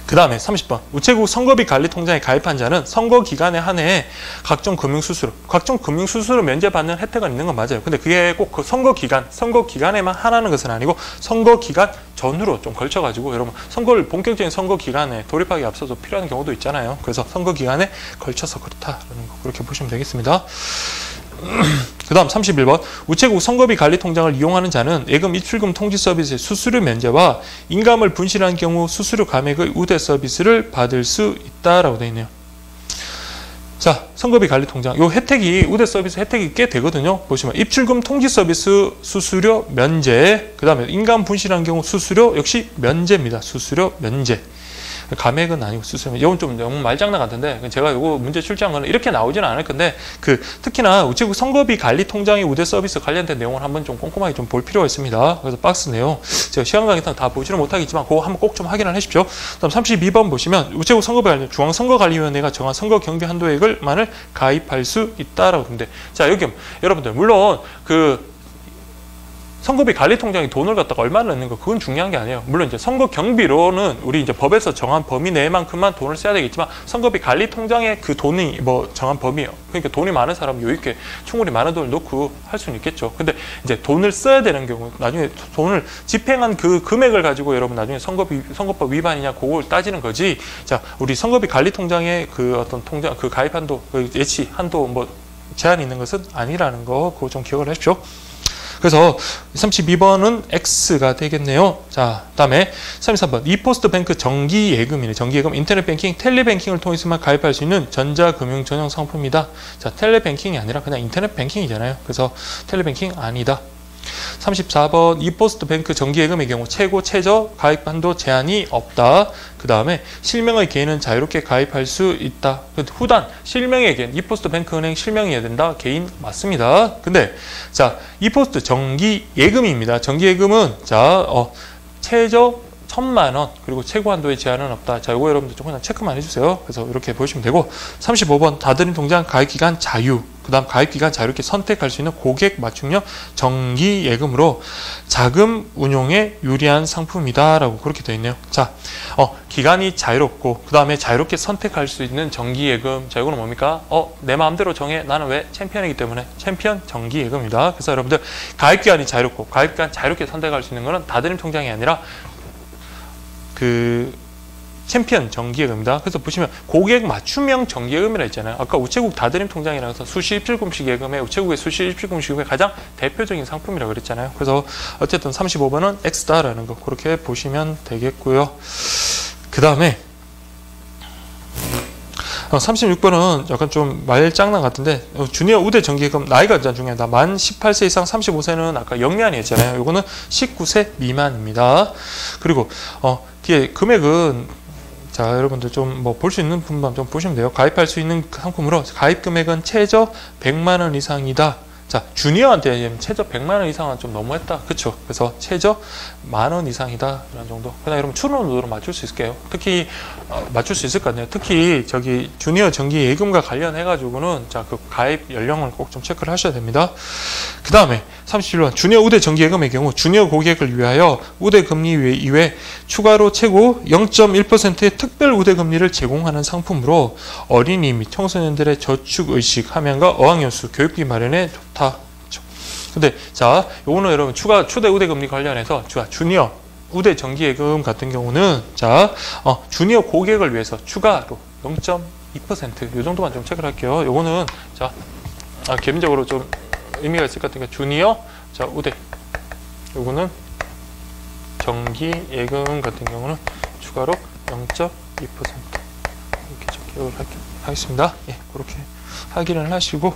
그 다음에 30번 우체국 선거비 관리 통장에 가입한 자는 선거 기간에 한해 각종 금융수수료 면제받는 혜택은 있는 건 맞아요. 근데 그게 꼭 그 선거 기간에만 하라는 것은 아니고 선거 기간 전후로 좀 걸쳐가지고 여러분 본격적인 선거 기간에 돌입하기 앞서서 필요한 경우도 있잖아요. 그래서 선거 기간에 걸쳐서 그렇다라는 거 그렇게 보시면 되겠습니다. 그 다음 31번 우체국 선거비 관리 통장을 이용하는 자는 예금 입출금 통지 서비스의 수수료 면제와 인감을 분실한 경우 수수료 감액의 우대 서비스를 받을 수 있다라고 되어 있네요. 자, 선거비 관리 통장 요 혜택이 우대 서비스 혜택이 꽤 되거든요. 보시면 입출금 통지 서비스 수수료 면제, 그 다음에 인감 분실한 경우 수수료 역시 면제입니다. 수수료 면제. 감액은 아니고 수수료. 이건 좀 너무 말장난 같은데 제가 이거 문제 출제한 거는 이렇게 나오지는 않을 건데 특히나 우체국 선거비 관리 통장의 우대 서비스 관련된 내용을 한번 좀 꼼꼼하게 좀 볼 필요가 있습니다. 그래서 박스 내용 제가 시간 관계상 다 보지는 못하겠지만 그거 한번 꼭 좀 확인을 하십시오. 다음 32번 보시면 우체국 선거비 관리 중앙선거관리위원회가 정한 선거 경비 한도액을만을 가입할 수 있다라고 하는데, 자, 여기 여러분들 물론 선거비 관리 통장에 돈을 갖다가 얼마나 넣는 거 그건 중요한 게 아니에요. 물론 이제 선거 경비로는 우리 이제 법에서 정한 범위 내만큼만 돈을 써야 되겠지만 선거비 관리 통장에 그 돈이 뭐 정한 범위예요. 그러니까 돈이 많은 사람은 여유 있게 충분히 많은 돈을 넣고 할 수는 있겠죠. 근데 이제 돈을 써야 되는 경우 나중에 돈을 집행한 그 금액을 가지고 여러분 나중에 선거법 위반이냐 그걸 따지는 거지. 자, 우리 선거비 관리 통장에 그 어떤 통장 그 가입 한도, 그 예치 한도 뭐 제한이 있는 것은 아니라는 거 그거 좀 기억을 하십시오. 그래서 32번은 X가 되겠네요. 자, 그다음에 33번 이포스트뱅크 정기예금이네. 정기예금 인터넷뱅킹, 텔레뱅킹을 통해서만 가입할 수 있는 전자금융 전용 상품이다. 자, 텔레뱅킹이 아니라 그냥 인터넷뱅킹이잖아요. 그래서 텔레뱅킹 아니다. 34번 이포스트뱅크 정기예금의 경우 최고 최저 가입 한도 제한이 없다. 그 다음에 실명의 개인은 자유롭게 가입할 수 있다. 후단 실명의 개인 이포스트뱅크은행 실명이어야 된다. 개인 맞습니다. 근데 자 이포스트 정기예금입니다. 정기예금은 자 최저 1,000만 원 그리고 최고 한도의 제한은 없다. 자, 이거 여러분들 좀 그냥 체크만 해주세요. 그래서 이렇게 보시면 되고 35번 다드림 통장 가입기간 자유 그 다음 가입기간 자유롭게 선택할 수 있는 고객 맞춤형 정기예금으로 자금 운용에 유리한 상품이다 라고 그렇게 되어 있네요. 자, 기간이 자유롭고 그 다음에 자유롭게 선택할 수 있는 정기예금. 자, 이거는 뭡니까? 내 마음대로 정해. 나는 왜? 챔피언이기 때문에 챔피언 정기예금이다. 그래서 여러분들 가입기간이 자유롭고 가입기간 자유롭게 선택할 수 있는 거는 다드림 통장이 아니라 그 챔피언 정기예금입니다. 그래서 보시면 고객 맞춤형 정기예금이라 했잖아요. 아까 우체국 다드림 통장이라 해서 수시 입출금식 예금에 우체국의 수시 입출금식 예금의 가장 대표적인 상품이라고 그랬잖아요. 그래서 어쨌든 35번은 X다라는 거 그렇게 보시면 되겠고요. 그 다음에 36번은 약간 좀 말장난 같은데 주니어 우대 정기예금 나이가 가장 중요하다. 만 18세 이상 35세는 아까 영리한이었잖아요. 이거는 19세 미만입니다. 그리고 뒤에 금액은 자 여러분들 좀 뭐 볼 수 있는 부분만 좀 보시면 돼요. 가입할 수 있는 상품으로 가입 금액은 최저 100만 원 이상이다. 자 주니어한테 최저 100만 원 이상은 좀 너무했다. 그쵸? 그래서 최저 10,000원 이상이다. 이런 정도. 그냥 여러분 추론으로 맞출 수 있을게요. 특히 맞출 수 있을 것 같네요. 특히 저기 주니어 정기 예금과 관련해 가지고는 자 그 가입 연령을 꼭 좀 체크를 하셔야 됩니다. 그 다음에 37번 주니어 우대 정기예금의 경우 주니어 고객을 위하여 우대 금리 이외 추가로 최고 0.1%의 특별 우대 금리를 제공하는 상품으로 어린이 및 청소년들의 저축 의식 함양과 어학연수 교육비 마련에 좋다. 근데 자 요거는 여러분 초대 우대 금리 관련해서 주니어 우대 정기예금 같은 경우는 자 주니어 고객을 위해서 추가로 0.2% 요 정도만 좀 체크를 할게요. 요거는 자 개인적으로 좀 의미가 있을 것 같으니까 주니어 자 우대 요거는 정기예금 같은 경우는 추가로 0.2% 이렇게 적용을 하겠습니다. 예, 그렇게 확인을 하시고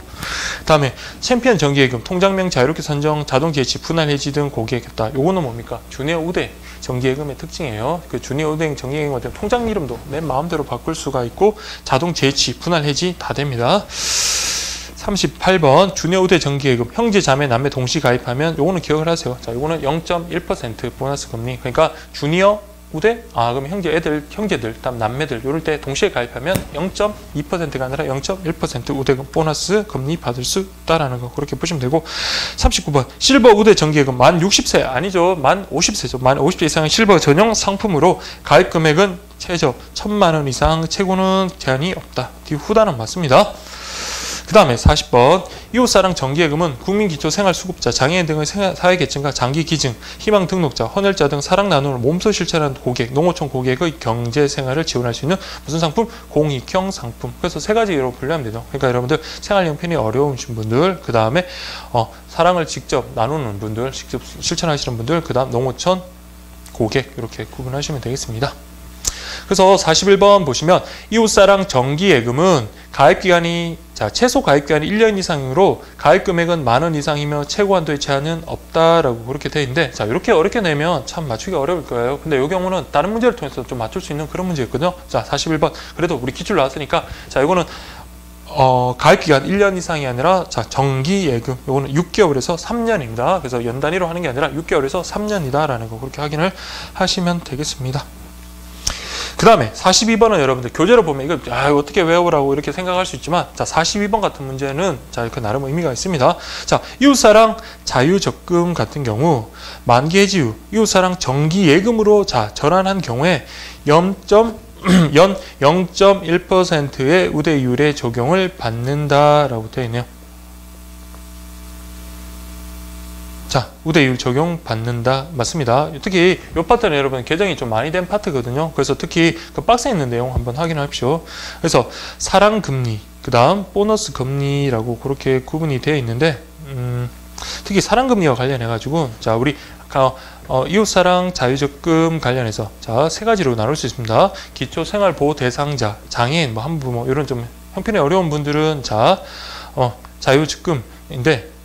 다음에 챔피언 정기예금 통장명 자유롭게 선정 자동 제치 분할 해지 등 고객했다. 요거는 뭡니까? 주니어 우대 정기예금의 특징이에요. 그 주니어 우대 정기예금 같은 통장 이름도 내 마음대로 바꿀 수가 있고 자동 제치 분할 해지 다 됩니다. 38번 주니어 우대 정기예금 형제 자매 남매 동시 가입하면 요거는 기억을 하세요. 자, 요거는 0.1% 보너스 금리. 그러니까 주니어 우대 그럼 형제들 다음 남매들 요럴 때 동시에 가입하면 0.2%가 아니라 0.1% 우대 보너스 금리 받을 수 있다라는 거 그렇게 보시면 되고 39번 실버 우대 정기예금 만 60세 아니죠. 만 50세죠. 만 50세 이상의 실버 전용 상품으로 가입 금액은 최저 1,000만 원 이상 최고는 제한이 없다. 뒤 후단은 맞습니다. 그 다음에 40번 이웃사랑 정기예금은 국민기초생활수급자, 장애인 등의 사회계층과 장기기증, 희망등록자, 헌혈자 등 사랑 나눔을 몸소 실천하는 고객, 농어촌 고객의 경제생활을 지원할 수 있는 무슨 상품? 공익형 상품. 그래서 세 가지로 분류하면 되죠. 그러니까 여러분들 생활 형편이 어려우신 분들, 그 다음에 사랑을 직접 나누는 분들, 직접 실천하시는 분들, 그 다음 농어촌 고객 이렇게 구분하시면 되겠습니다. 그래서 41번 보시면 이웃사랑 정기예금은 가입기간이 최소 가입기간이 1년 이상으로 가입금액은 10,000원 이상이며 최고 한도의 제한은 없다라고 그렇게 되어 있는데 자 이렇게 어렵게 내면 참 맞추기 어려울 거예요. 근데 이 경우는 다른 문제를 통해서 좀 맞출 수 있는 그런 문제였거든요. 자 41번 그래도 우리 기출 나왔으니까 자 이거는 가입기간 1년 이상이 아니라 자 정기예금 요거는 6개월에서 3년입니다. 그래서 연 단위로 하는 게 아니라 6개월에서 3년이다라는 거 그렇게 확인을 하시면 되겠습니다. 그 다음에 42번은 여러분들 교재로 보면 이거 어떻게 외우라고 이렇게 생각할 수 있지만 자 42번 같은 문제는 자 그 나름 의미가 있습니다. 자 이웃사랑 자유적금 같은 경우 만기 해지 후 이웃사랑 정기예금으로 자 전환한 경우에 연 0.1%의 우대율의 적용을 받는다라고 되어 있네요. 자, 우대율 적용 받는다. 맞습니다. 특히 이 파트는 여러분 개정이 좀 많이 된 파트거든요. 그래서 특히 그 박스에 있는 내용 한번 확인하십시오. 그래서 사랑금리, 그 다음 보너스 금리라고 그렇게 구분이 되어 있는데 특히 사랑금리와 관련해가지고 자, 우리 이웃사랑 자유적금 관련해서 자, 세 가지로 나눌 수 있습니다. 기초생활보호 대상자, 장애인, 한부모 이런 좀 형편이 어려운 분들은 자, 자유적금인데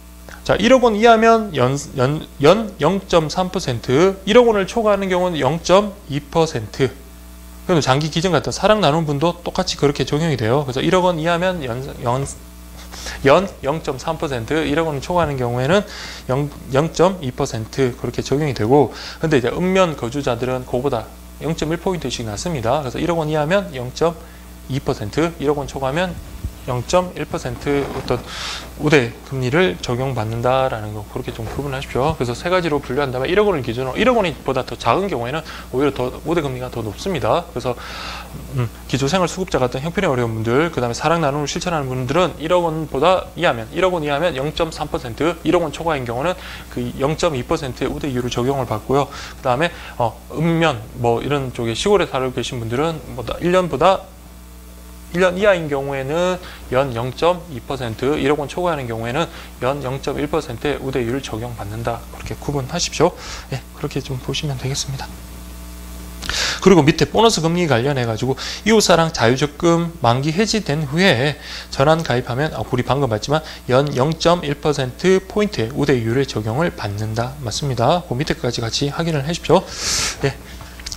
자, 1억 원 이하면 연 0.3%, 1억 원을 초과하는 경우는 0.2%. 그리고 장기 기증 같은 사랑 나눈 분도 똑같이 그렇게 적용이 돼요. 그래서 1억 원 이하면 연 0.3%, 1억 원을 초과하는 경우에는 0.2% 그렇게 적용이 되고, 근데 이제 읍면 거주자들은 그거보다 0.1포인트씩 낮습니다. 그래서 1억 원 이하면 0.2%, 1억 원 초과하면 0.1% 어떤 우대 금리를 적용받는다라는 거, 그렇게 좀 구분하십시오. 그래서 세 가지로 분류한다면 1억 원을 기준으로 1억 원보다 더 작은 경우에는 오히려 더 우대 금리가 더 높습니다. 그래서 기초생활수급자 같은 형편이 어려운 분들, 그 다음에 사랑 나눔을 실천하는 분들은 1억 원보다 이하면 1억 원 이하면 0.3%, 1억 원 초과인 경우는 그 0.2%의 우대 이율을 적용을 받고요. 그 다음에 읍면 뭐 이런 쪽에 시골에 살고 계신 분들은 뭐 1년 이하인 경우에는 연 0.2%, 1억 원 초과하는 경우에는 연 0.1%의 우대율을 적용받는다. 그렇게 구분하십시오. 예, 그렇게 좀 보시면 되겠습니다. 그리고 밑에 보너스 금리 관련해 가지고 이웃사랑 자유적금 만기 해지된 후에 전환 가입하면 우리 방금 봤지만 연 0.1% 포인트의 우대율의 적용을 받는다. 맞습니다. 그 밑에까지 같이 확인을 해주십시오. 예.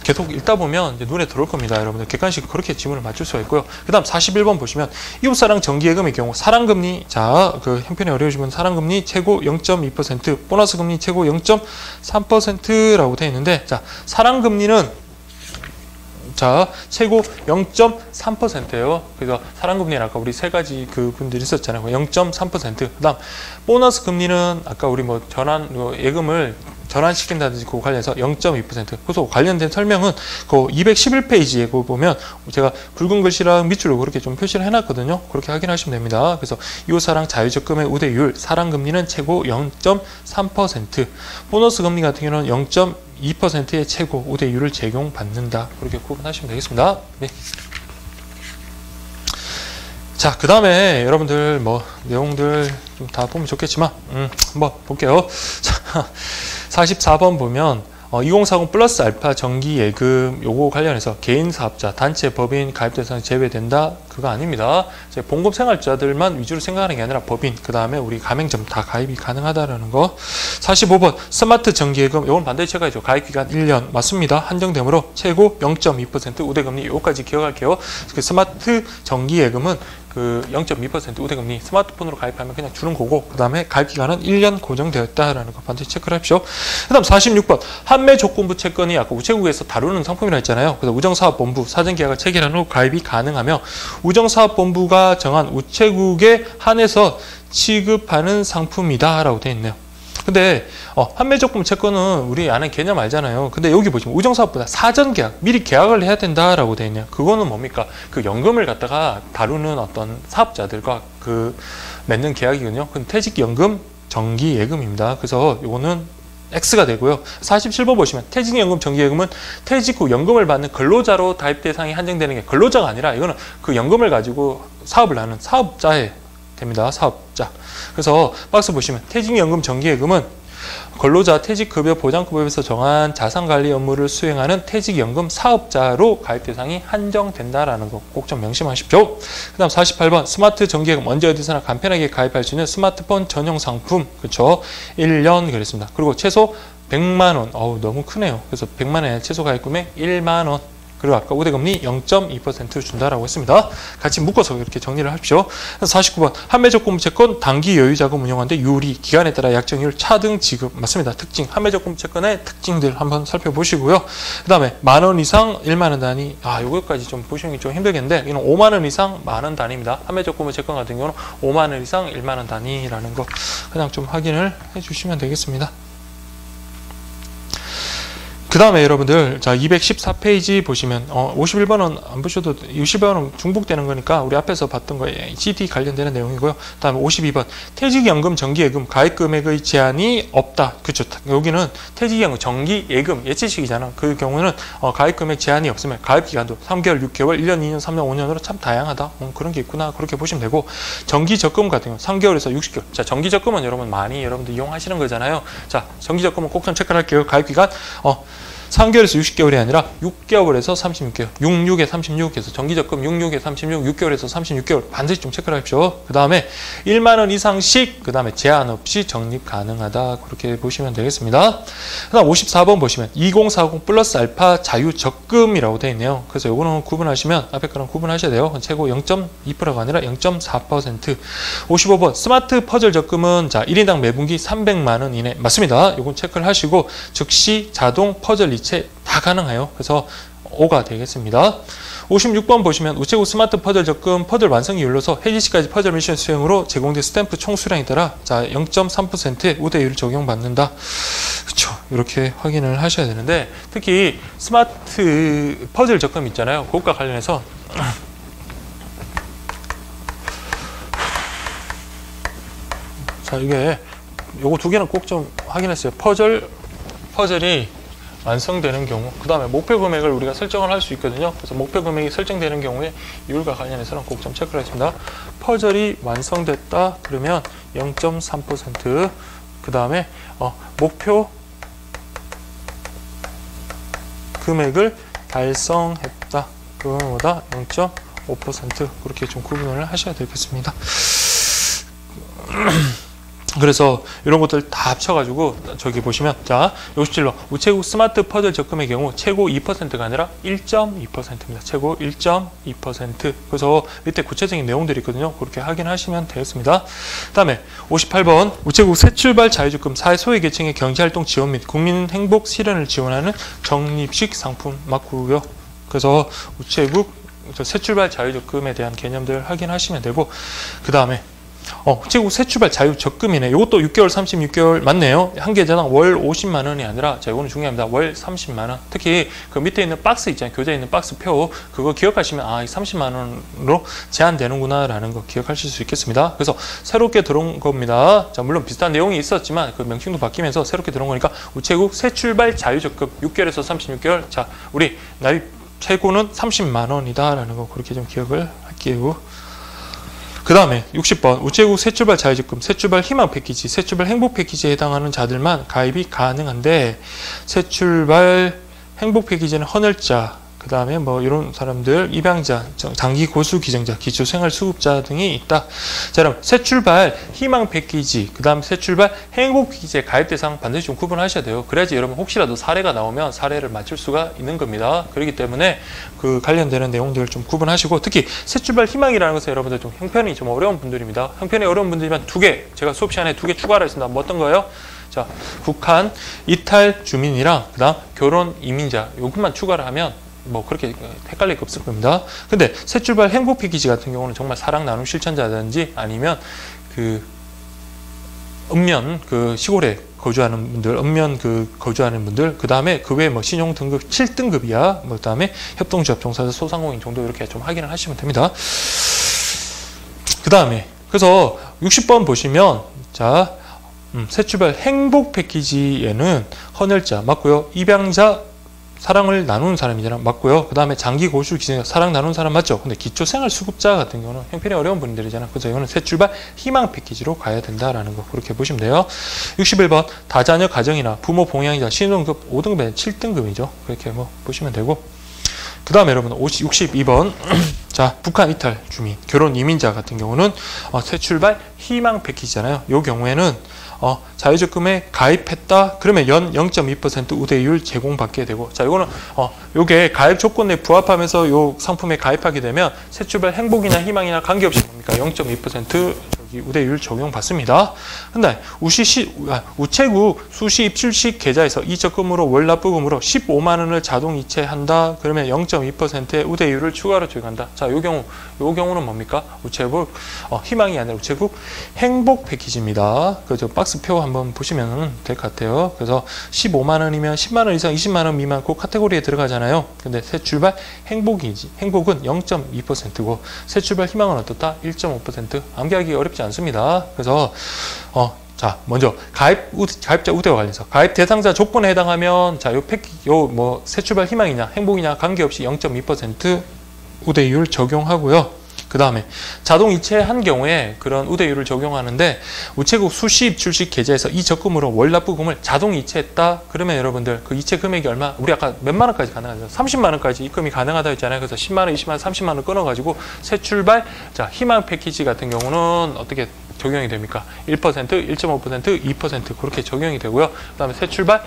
계속 읽다 보면 이제 눈에 들어올 겁니다. 여러분들 객관식 그렇게 지문을 맞출 수가 있고요. 그 다음 41번 보시면 이웃사랑 정기예금의 경우 사랑금리, 자, 그 형편이 어려우시면 사랑금리 최고 0.2%, 보너스금리 최고 0.3%라고 되어 있는데, 자, 사랑금리는 자, 최고 0.3%예요. 그래서 사랑금리는 아까 우리 세 가지 그 분들이 있었잖아요. 0.3%. 그 다음 보너스 금리는 아까 우리 뭐 예금을 전환시킨다든지 그거 관련해서 0.2%. 그래서 관련된 설명은 그 211페이지에 그거 보면 제가 붉은 글씨랑 밑줄로 그렇게 좀 표시를 해놨거든요. 그렇게 확인하시면 됩니다. 그래서 이웃사랑 자유적금의 우대율, 사랑금리는 최고 0.3%, 보너스 금리 같은 경우는 0.2%의 최고 우대율을 적용받는다. 그렇게 구분하시면 되겠습니다. 네. 자, 그 다음에 여러분들 뭐 내용들 좀 다 보면 좋겠지만 한번 볼게요. 자, 44번 보면 2040 플러스 알파 정기예금 요거 관련해서 개인사업자, 단체 법인 가입 대상 제외된다? 그거 아닙니다. 봉급생활자들만 위주로 생각하는 게 아니라 법인, 그 다음에 우리 가맹점 다 가입이 가능하다라는 거. 45번 스마트 정기예금, 요건 반드시 체크해야죠. 가입기간 1년 맞습니다. 한정되므로 최고 0.2% 우대금리, 요거까지 기억할게요. 그 스마트 정기예금은 그 0.2% 우대금리 스마트폰으로 가입하면 그냥 주는 거고, 그 다음에 가입기간은 1년 고정되었다라는 거 반드시 체크를 하십시오. 그 다음 46번 판매조건부 채권이 아까 우체국에서 다루는 상품이라 했잖아요. 그래서 우정사업본부 사전계약을 체결한 후 가입이 가능하며 우정사업본부가 정한 우체국에 한해서 취급하는 상품이다 라고 되어 있네요. 근데 판매조건 채권은 우리 아는 개념 알잖아요. 근데 여기 보시면 우정사업보다 사전계약, 미리 계약을 해야 된다라고 되어 있네요. 그거는 뭡니까? 그 연금을 갖다가 다루는 어떤 사업자들과 그 맺는 계약이거든요. 그건 퇴직연금 정기예금입니다. 그래서 이거는 X가 되고요. 47번 보시면 퇴직연금 정기예금은 퇴직 후 연금을 받는 근로자로 가입 대상이 한정되는 게 근로자가 아니라 이거는 그 연금을 가지고 사업을 하는 사업자에 됩니다. 사업자. 그래서 박스 보시면 퇴직연금 정기예금은 근로자 퇴직급여 보장급여에서 정한 자산관리 업무를 수행하는 퇴직연금 사업자로 가입 대상이 한정된다라는 거 꼭 좀 명심하십시오. 그 다음 48번 스마트 정기예금 언제 어디서나 간편하게 가입할 수 있는 스마트폰 전용 상품, 그렇죠? 1년 그랬습니다. 그리고 최소 100만 원, 너무 크네요. 그래서 100만 원의 최소 가입 금액 1만 원. 그리고 아까 우대금리 0.2% 준다라고 했습니다. 같이 묶어서 이렇게 정리를 하십시오. 49번 한매조건부 채권 단기 여유자금 운영하는데 유리, 기간에 따라 약정률, 차등 지급 맞습니다. 특징, 한매조건부 채권의 특징들 한번 살펴보시고요. 그 다음에 만원 이상 1만원 단위, 요거까지 좀 보시는 게 좀 힘들겠는데 이는 5만원 이상 만원 단위입니다. 한매조건부 채권 같은 경우는 5만원 이상 1만원 단위라는 거 그냥 좀 확인을 해주시면 되겠습니다. 그 다음에 여러분들 자 214페이지 보시면 51번은 안 보셔도 60번은 중복되는 거니까 우리 앞에서 봤던 거에 CD 관련되는 내용이고요. 그 다음에 52번 퇴직연금 정기예금 가입금액의 제한이 없다. 그렇죠. 여기는 퇴직연금 정기예금 예치식이잖아. 그 경우는 가입금액 제한이 없으면 가입기간도 3개월, 6개월, 1년, 2년, 3년, 5년으로 참 다양하다. 그런 게 있구나. 그렇게 보시면 되고 정기적금 같은 경우 3개월에서 60개월. 자 정기적금은 여러분 많이 여러분들 이용하시는 거잖아요. 자 정기적금은 꼭 좀 체크할게요. 가입기간 3개월에서 60개월이 아니라 6개월에서 36개월. 66에 36에서 정기적금 66에 36, 6개월에서 36개월 반드시 좀 체크를 하십시오. 그 다음에 1만 원 이상씩 그 다음에 제한 없이 적립 가능하다. 그렇게 보시면 되겠습니다. 그 다음 54번 보시면 2040 플러스 알파 자유적금이라고 되어 있네요. 그래서 요거는 구분하시면 앞에 거랑 구분하셔야 돼요. 최고 0.2%가 아니라 0.4%. 55번 스마트 퍼즐 적금은 자 1인당 매분기 300만 원 이내 맞습니다. 요건 체크를 하시고 즉시 자동 퍼즐 이체 다 가능해요. 그래서 5가 되겠습니다. 56번 보시면 우체국 스마트 퍼즐 적금 퍼즐 완성기율로서 해지 시까지 퍼즐 미션 수행으로 제공된 스탬프 총 수량에 따라 자 0.3%의 우대율을 적용받는다. 그렇죠. 이렇게 확인을 하셔야 되는데 특히 스마트 퍼즐 적금 있잖아요. 그것과 관련해서 자 이게 요거 두 개는 꼭 좀 확인했어요. 퍼즐이 완성되는 경우, 그 다음에 목표 금액을 우리가 설정을 할 수 있거든요. 그래서 목표 금액이 설정되는 경우에 이율과 관련해서는 꼭 좀 체크를 하십니다. 퍼즐이 완성됐다 그러면 0.3%, 그 다음에 목표 금액을 달성했다 그거보다 0.5% 그렇게 좀 구분을 하셔야 되겠습니다. 그래서 이런 것들 다 합쳐가지고 저기 보시면 자 57번 우체국 스마트 퍼즐 적금의 경우 최고 2%가 아니라 1.2%입니다. 최고 1.2%. 그래서 밑에 구체적인 내용들이 있거든요. 그렇게 확인하시면 되겠습니다. 그 다음에 58번 우체국 새출발 자유적금 사회소외계층의 경제활동 지원 및 국민 행복 실현을 지원하는 적립식 상품 맞고요. 그래서 우체국 새출발 자유적금에 대한 개념들 확인하시면 되고 그 다음에 우체국 새출발 자유적금이네. 이것도 6개월, 36개월 맞네요. 한 계좌당 월 50만 원이 아니라 자 이거는 중요합니다. 월 30만 원. 특히 그 밑에 있는 박스 있잖아요. 교재에 있는 박스표 그거 기억하시면 이 30만 원으로 제한되는구나 라는 거 기억하실 수 있겠습니다. 그래서 새롭게 들어온 겁니다. 자 물론 비슷한 내용이 있었지만 그 명칭도 바뀌면서 새롭게 들어온 거니까 우체국 새출발 자유적금 6개월에서 36개월 자 우리 납입 최고는 30만 원이다 라는 거 그렇게 좀 기억을 할게요. 그 다음에 60번 우체국 새출발 자유적금, 새출발 희망 패키지, 새출발 행복 패키지에 해당하는 자들만 가입이 가능한데 새출발 행복 패키지는 헌혈자, 그 다음에 뭐 이런 사람들, 입양자, 장기 고수 기증자, 기초생활수급자 등이 있다. 자 그럼 새출발 희망 패키지, 그 다음 새출발 행복 패키지의 가입 대상 반드시 좀 구분하셔야 돼요. 그래야지 여러분 혹시라도 사례가 나오면 사례를 맞출 수가 있는 겁니다. 그렇기 때문에 그 관련되는 내용들을 좀 구분하시고 특히 새출발 희망이라는 것은 여러분들 좀 형편이 좀 어려운 분들입니다. 형편이 어려운 분들이면 두 개, 제가 수업 시간에 두 개 추가를 했습니다. 뭐 어떤 거예요? 자 북한 이탈 주민이랑 그 다음 결혼 이민자 요것만 추가를 하면 뭐 그렇게 헷갈릴 거 없을 겁니다. 근데 새출발 행복 패키지 같은 경우는 정말 사랑 나눔 실천자든지 아니면 그 읍면 그 시골에 거주하는 분들, 읍면 그 거주하는 분들, 그 다음에 그 외에 뭐 신용 등급 7등급이야, 뭐 그 다음에 협동조합 종사자 소상공인 정도 이렇게 좀 확인을 하시면 됩니다. 그 다음에 그래서 60번 보시면 자 새출발 행복 패키지에는 헌혈자 맞고요, 입양자 사랑을 나누는 사람이잖아 맞고요. 그 다음에 장기 고수 기증자 사랑 나누는 사람 맞죠. 근데 기초생활수급자 같은 경우는 형편이 어려운 분들이잖아. 그래서 이거는 새출발 희망 패키지로 가야 된다라는 거 그렇게 보시면 돼요. 61번 다자녀 가정이나 부모 봉양자 신혼급 5등급에 7등급이죠. 그렇게 뭐 보시면 되고 그 다음에 여러분 62번 자 북한 이탈 주민 결혼 이민자 같은 경우는 새출발 희망 패키지잖아요. 이 경우에는 자유적금에 가입했다 그러면 연 0.2% 우대율 제공받게 되고 자 이거는 요게 가입 조건에 부합하면서 요 상품에 가입하게 되면 새출발 행복이나 희망이나 관계없이 뭡니까 0.2% 우대율 적용받습니다. 근데 우체국 수시 입출식 계좌에서 이 적금으로 월 납부금으로 15만 원을 자동 이체한다 그러면 0.2%의 우대율을 추가로 적용한다. 자, 요 경우는 뭡니까? 우체국 희망이 아니라 우체국 행복 패키지입니다. 그저 박스표 한번 보시면 될 것 같아요. 그래서 15만 원이면 10만 원 이상 20만 원 미만 그 카테고리에 들어가잖아요. 근데 새출발 행복은 0.2%고 새출발 희망은 어떻다? 1.5%. 암기하기 어렵지 않습니다. 그래서 자 먼저 가입자 우대와 관련해서 가입 대상자 조건에 해당하면 자 요 뭐 새출발 희망이냐 행복이냐 관계없이 0.2% 우대율 적용하고요. 그 다음에 자동 이체한 경우에 그런 우대율을 적용하는데 우체국 수시 입출식 계좌에서 이 적금으로 월 납부금을 자동 이체했다. 그러면 여러분들 그 이체 금액이 얼마? 우리 아까 몇만 원까지 가능하죠? 30만 원까지 입금이 가능하다 했잖아요. 그래서 10만 원, 20만 원, 30만 원 끊어가지고 새 출발. 자, 희망 패키지 같은 경우는 어떻게 적용이 됩니까? 1%, 1.5%, 2% 그렇게 적용이 되고요. 그 다음에 새 출발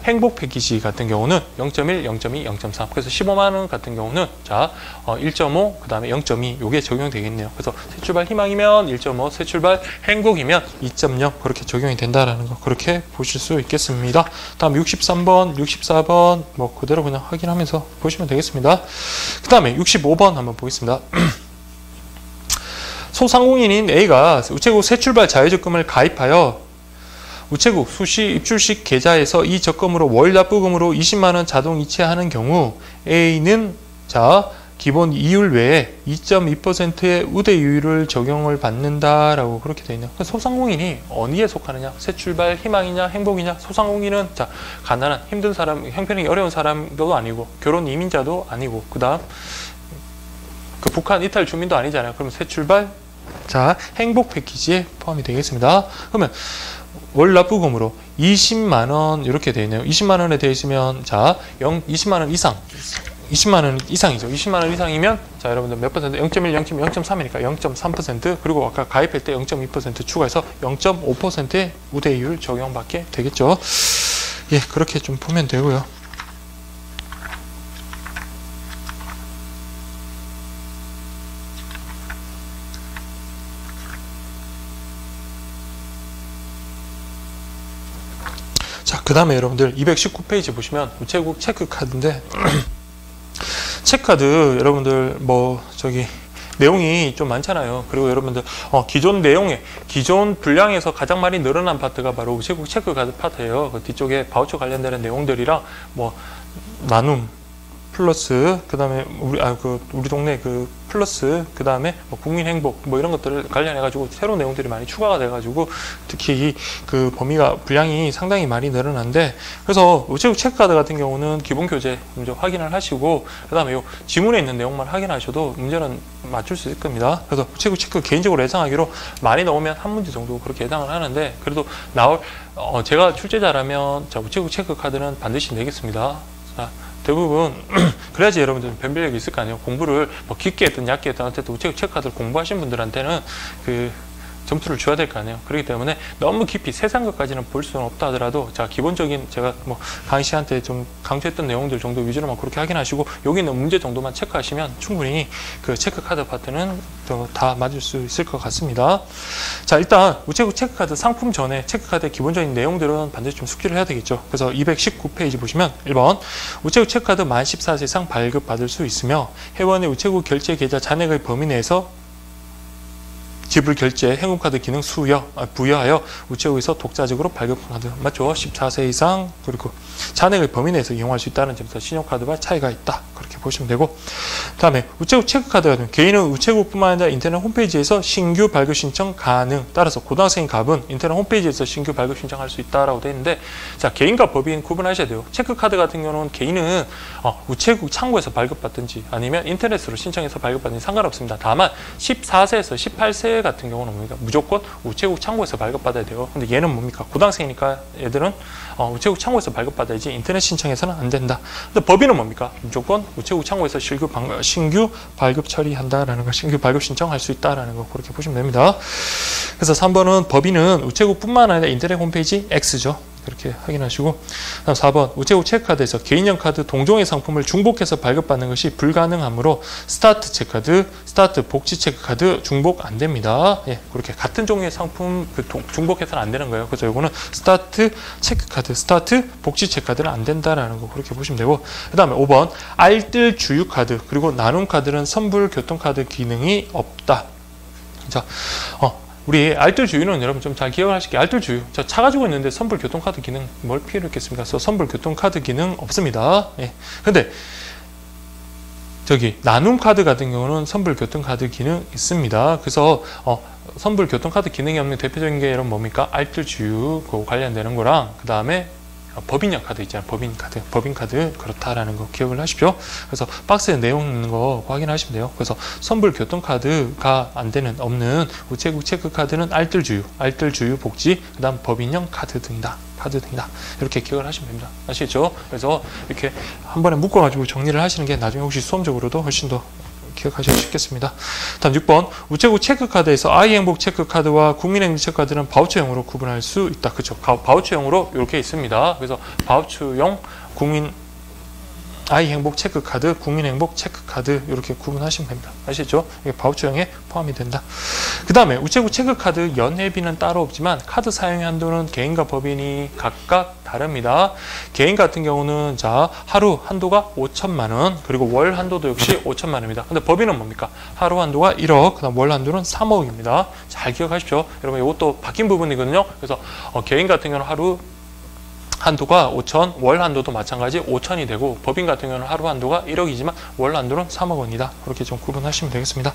행복 패키지 같은 경우는 0.1, 0.2, 0.3 그래서 15만 원 같은 경우는 자 1.5, 그 다음에 0.2 요게 적용되겠네요. 그래서 새 출발 희망이면 1.5, 새 출발 행복이면 2.0 그렇게 적용이 된다라는 거 그렇게 보실 수 있겠습니다. 다음 63번, 64번 뭐 그대로 그냥 확인하면서 보시면 되겠습니다. 그 다음에 65번 한번 보겠습니다. 소상공인인 A가 우체국 새출발 자유적금을 가입하여 우체국 수시 입출식 계좌에서 이 적금으로 월 납부금으로 20만 원 자동 이체하는 경우 A는 자 기본 이율 외에 2.2%의 우대율을 적용을 받는다라고 그렇게 되어 있네요. 소상공인이 어디에 속하느냐? 새출발 희망이냐 행복이냐? 소상공인은 자 가난한 힘든 사람, 형편이 어려운 사람도 아니고 결혼 이민자도 아니고 그 다음 그 북한 이탈 주민도 아니잖아요. 그럼 새 출발 자 행복 패키지에 포함이 되겠습니다. 그러면 월 납부금으로 20만 원 이렇게 되어 있네요. 20만 원에 되어 있으면 자 20만 원 이상 20만 원 이상이죠. 20만 원 이상이면 자 여러분들 몇 퍼센트? 0.1, 0.2, 0.3이니까 0.3% 그리고 아까 가입할 때 0.2% 추가해서 0.5%의 우대율 적용받게 되겠죠. 예, 그렇게 좀 보면 되고요. 자, 그 다음에 여러분들 219페이지 보시면 우체국 체크카드인데 체크카드 여러분들 뭐 저기 내용이 좀 많잖아요. 그리고 여러분들 기존 내용에 기존 분량에서 가장 많이 늘어난 파트가 바로 우체국 체크카드 파트예요. 그 뒤쪽에 바우처 관련되는 내용들이랑 뭐 나눔 플러스 그 다음에 우리 동네 그 플러스 그 다음에 뭐 국민 행복 뭐 이런 것들을 관련해 가지고 새로운 내용들이 많이 추가가 돼 가지고 특히 그 범위가 분량이 상당히 많이 늘어난데 그래서 우체국 체크카드 같은 경우는 기본 교재 먼저 확인을 하시고 그 다음에 요 지문에 있는 내용만 확인하셔도 문제는 맞출 수 있을 겁니다. 그래서 우체국 체크 개인적으로 예상하기로 많이 나오면 한 문제 정도 그렇게 예상을 하는데 그래도 나올 제가 출제자라면 자 우체국 체크카드는 반드시 내겠습니다. 자, 대부분 그래야지 여러분들 변별력이 있을 거 아니에요. 공부를 뭐 깊게 했든 얕게 했든 어쨌든 우체국 체크카드를 공부하신 분들한테는 그 점수를 줘야 될 거 아니에요. 그렇기 때문에 너무 깊이 세세한 것까지는 볼 수는 없다 하더라도 자 기본적인 제가 뭐 강의 시간 때 좀 강조했던 내용들 정도 위주로만 그렇게 확인하시고 여기 있는 문제 정도만 체크하시면 충분히 그 체크카드 파트는 다 맞을 수 있을 것 같습니다. 자 일단 우체국 체크카드 상품 전에 체크카드의 기본적인 내용들은 반드시 좀 숙지를 해야 되겠죠. 그래서 219페이지 보시면 1번 우체국 체크카드 만 14세 이상 발급받을 수 있으며 회원의 우체국 결제 계좌 잔액의 범위 내에서 지불 결제 행운카드 기능 부여하여 우체국에서 독자적으로 발급카드 맞죠? 14세 이상 그리고 잔액의 범위 내에서 이용할 수 있다는 점에서 신용카드와 차이가 있다 그렇게 보시면 되고 다음에 우체국 체크카드 같은 개인은 우체국뿐만 아니라 인터넷 홈페이지에서 신규 발급 신청 가능 따라서 고등학생 갑은 인터넷 홈페이지에서 신규 발급 신청할 수 있다라고 되어 있는데 자 개인과 법인 구분하셔야 돼요. 체크카드 같은 경우는 개인은 우체국 창구에서 발급받든지 아니면 인터넷으로 신청해서 발급받든지 상관없습니다. 다만 14세에서 18세 같은 경우는 뭡니까? 무조건 우체국 창구에서 발급받아야 돼요. 근데 얘는 뭡니까? 고등학생이니까 얘들은 우체국 창구에서 발급받아야지 인터넷 신청해서는 안 된다. 근데 법인은 뭡니까? 무조건 우체국 창구에서 신규 발급 처리한다라는 거, 신규 발급 신청할 수 있다라는 거 그렇게 보시면 됩니다. 그래서 3번은 법인은 우체국뿐만 아니라 인터넷 홈페이지 X죠. 그렇게 확인하시고 다음 4번 우체국 체크카드에서 개인형 카드 동종의 상품을 중복해서 발급받는 것이 불가능하므로 스타트 체크카드, 스타트 복지 체크카드 중복 안 됩니다. 예, 그렇게 같은 종류의 상품 중복해서는 안 되는 거예요. 그래서 이거는 스타트 체크카드, 스타트 복지 체크카드는 안 된다라는 거 그렇게 보시면 되고 그 다음에 5번 알뜰 주유카드 그리고 나눔카드는 선불 교통카드 기능이 없다. 자, 우리 알뜰 주유는 여러분 좀 잘 기억을 하실게요. 알뜰 주유. 자, 차 가지고 있는데 선불 교통카드 기능 뭘 필요로 했겠습니까? 그래서 선불 교통카드 기능 없습니다. 예. 근데 저기 나눔 카드 같은 경우는 선불 교통카드 기능 있습니다. 그래서 선불 교통카드 기능이 없는 대표적인 게 여러분 뭡니까? 알뜰 주유 그 관련되는 거랑 그 다음에 법인형 카드 있잖아요. 법인 카드 그렇다라는 거 기억을 하십시오. 그래서 박스에 내용 있는 거 확인하시면 돼요. 그래서 선불 교통카드가 안 되는 없는 우체국 체크카드는 알뜰주유 복지, 그다음 법인형 카드 등이다. 이렇게 기억을 하시면 됩니다. 아시겠죠? 그래서 이렇게 한 번에 묶어가지고 정리를 하시는 게 나중에 혹시 수험적으로도 훨씬 더 기억하시기 쉽겠습니다. 다음 6번 우체국 체크카드에서 아이행복 체크카드와 국민행복 체크카드는 바우처형으로 구분할 수 있다. 그렇죠? 바우처형으로 이렇게 있습니다. 그래서 바우처용 아이행복 체크카드, 국민행복 체크카드 이렇게 구분하시면 됩니다. 아시죠? 이게 바우처형에 포함이 된다. 그 다음에 우체국 체크카드 연회비는 따로 없지만 카드 사용 한도는 개인과 법인이 각각 다릅니다. 개인 같은 경우는 자 하루 한도가 5천만 원, 그리고 월 한도도 역시 5천만 원입니다. 근데 법인은 뭡니까? 하루 한도가 1억, 그다음 월 한도는 3억입니다. 잘 기억하십시오. 여러분 이것도 바뀐 부분이거든요. 그래서 개인 같은 경우는 하루 한도가 5천, 월 한도도 마찬가지 5천이 되고, 법인 같은 경우는 하루 한도가 1억이지만 월 한도는 3억 원이다. 그렇게 좀 구분하시면 되겠습니다.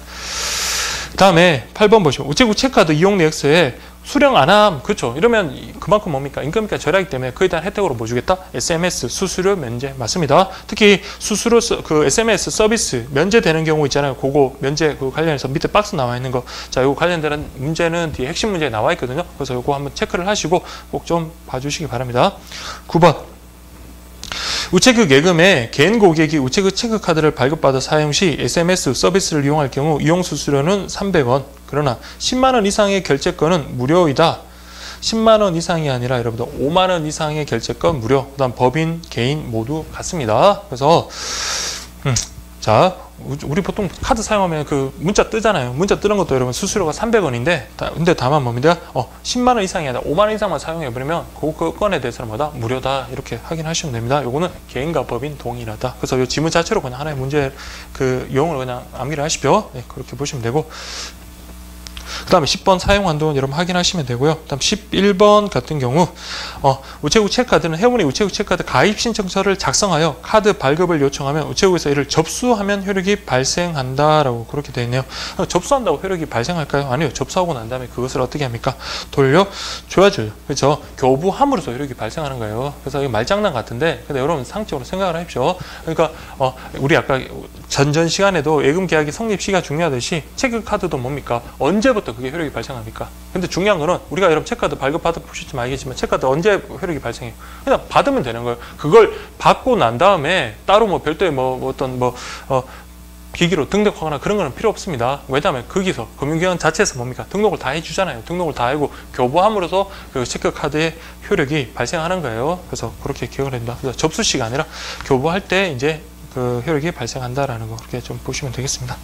다음에 8번 보시면 우체국 체크카드 이용 내역서에 수령 안함, 그렇죠? 이러면 그만큼 뭡니까? 임금비가 절하기 때문에 그에 대한 혜택으로 뭐 주겠다? SMS 수수료 면제 맞습니다. 특히 수수료 그 SMS 서비스 면제되는 경우 있잖아요. 그거 면제 그 관련해서 밑에 박스 나와 있는 거, 자 이거 관련된 문제는 뒤에 핵심 문제에 나와 있거든요. 그래서 이거 한번 체크를 하시고 꼭 좀 봐주시기 바랍니다. 9번 우체국 예금에 개인 고객이 우체국 체크카드를 발급받아 사용 시 SMS 서비스를 이용할 경우 이용 수수료는 300원. 그러나 10만 원 이상의 결제건은 무료이다. 10만 원 이상이 아니라 여러분들 5만 원 이상의 결제건 무료. 그다음 법인, 개인 모두 같습니다. 그래서 자, 우리 보통 카드 사용하면 그 문자 뜨잖아요. 문자 뜨는 것도 여러분 수수료가 300원인데 근데 다만 뭡니다. 10만 원 이상이 아니라 5만 원 이상만 사용해버리면 그 건에 대해서는 뭐다? 무료다. 이렇게 확인하시면 됩니다. 요거는 개인과 법인 동일하다. 그래서 이 지문 자체로 그냥 하나의 문제 그 용어를 그냥 암기를 하십시오. 네, 그렇게 보시면 되고, 그 다음에 10번 사용 한도는 여러분 확인하시면 되고요. 그 다음 11번 같은 경우 우체국 체크카드는 회원이 우체국 체크카드 가입 신청서를 작성하여 카드 발급을 요청하면 우체국에서 이를 접수하면 효력이 발생한다라고 그렇게 되어 있네요. 접수한다고 효력이 발생할까요? 아니요. 접수하고 난 다음에 그것을 어떻게 합니까? 돌려줘야죠. 그렇죠? 교부함으로써 효력이 발생하는 거예요. 그래서 이게 말장난 같은데, 근데 여러분 상식적으로 생각을 하십시오. 그러니까 우리 아까 전전 시간에도 예금 계약의 성립 시기가 중요하듯이 체크카드도 뭡니까? 언제부터 그게 효력이 발생합니까? 근데 중요한 거는 우리가 여러분 체크카드 발급받아 보실지 알겠지만 체크카드 언제 효력이 발생해요? 그냥 받으면 되는 거예요. 그걸 받고 난 다음에 따로 뭐 별도의 기기로 등록하거나 그런 거는 필요 없습니다. 왜냐하면 거기서 금융기관 자체에서 뭡니까? 등록을 다 해주잖아요. 등록을 다 하고 교부함으로써 그 체크카드의 효력이 발생하는 거예요. 그래서 그렇게 기억을 합니다. 그래서 접수 시가 아니라 교부할 때 이제 그 효력이 발생한다라는 거 그렇게 좀 보시면 되겠습니다.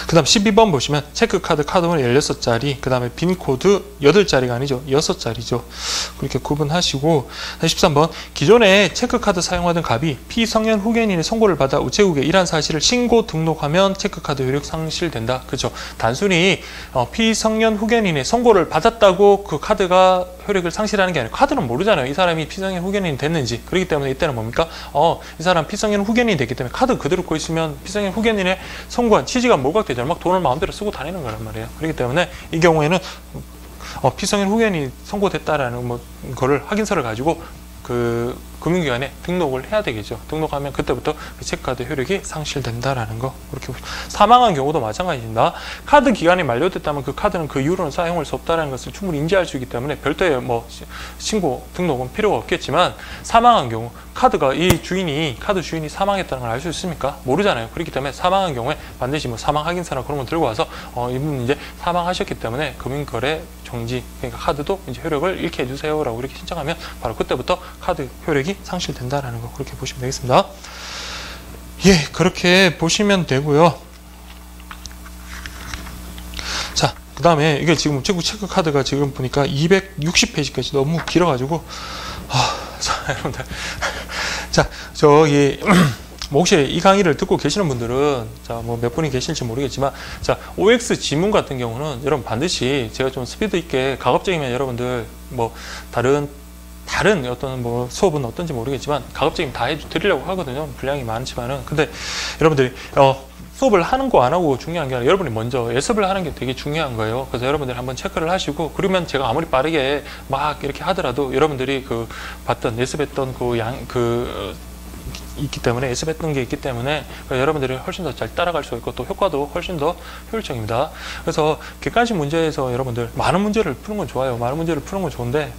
그 다음 12번 보시면 체크카드 카드번호 16자리, 그 다음에 빈코드 8자리가 아니죠. 6자리죠. 그렇게 구분하시고, 13번 기존에 체크카드 사용하던 갑이 피성년 후견인의 선고를 받아 우체국에 이러한 사실을 신고 등록하면 체크카드 효력 상실된다. 그렇죠. 단순히 피성년 후견인의 선고를 받았다고 그 카드가 효력을 상실하는 게 아니고, 카드는 모르잖아요. 이 사람이 피성년 후견인이 됐는지. 그렇기 때문에 이때는 뭡니까? 이 사람 피성년 후견인이 됐기 때문에 카드 그대로 갖고 있으면 피성년 후견인의 선고한 취지가 몰각되잖아요. 막 돈을 마음대로 쓰고 다니는 거란 말이에요. 그렇기 때문에 이 경우에는 피성년 후견이 선고됐다라는 거를 확인서를 가지고 그 금융기관에 등록을 해야 되겠죠. 등록하면 그때부터 그 체크카드 효력이 상실된다라는 거. 그렇게 사망한 경우도 마찬가지입니다. 카드 기간이 만료됐다면 그 카드는 그 이후로는 사용할 수 없다는 것을 충분히 인지할 수 있기 때문에 별도의 신고 등록은 필요가 없겠지만, 사망한 경우 카드 주인이 사망했다는 걸 알 수 있습니까? 모르잖아요. 그렇기 때문에 사망한 경우에 반드시 사망 확인서나 그런 걸 들고 와서 이분 이제 사망하셨기 때문에 금융거래 정지, 그러니까 카드도 이제 효력을 잃게 해주세요라고 이렇게 신청하면 바로 그때부터 카드 효력이 상실된다라는 거 그렇게 보시면 되겠습니다. 예, 그렇게 보시면 되고요. 자, 그 다음에 이게 지금 우체국 체크카드가 지금 보니까 260페이지까지 너무 길어가지고 자, 여러분들 자, 저기 혹시 이 강의를 듣고 계시는 분들은 몇 분이 계실지 모르겠지만, 자, OX 지문 같은 경우는 여러분 반드시 제가 좀 스피드 있게 가급적이면 여러분들 다른 다른 어떤 뭐 수업은 어떤지 모르겠지만 가급적이면 다 해드리려고 하거든요. 분량이 많지만은. 근데 여러분들이 수업을 하는 거 안 하고 중요한 게 아니라 여러분이 먼저 예습을 하는 게 되게 중요한 거예요. 그래서 여러분들이 한번 체크를 하시고, 그러면 제가 아무리 빠르게 막 이렇게 하더라도 여러분들이 그 봤던 예습했던 있기 때문에, 예습했던 게 있기 때문에 여러분들이 훨씬 더 잘 따라갈 수 있고 또 효과도 훨씬 더 효율적입니다. 그래서 객관식 문제에서 여러분들 많은 문제를 푸는 건 좋아요. 많은 문제를 푸는 건 좋은데,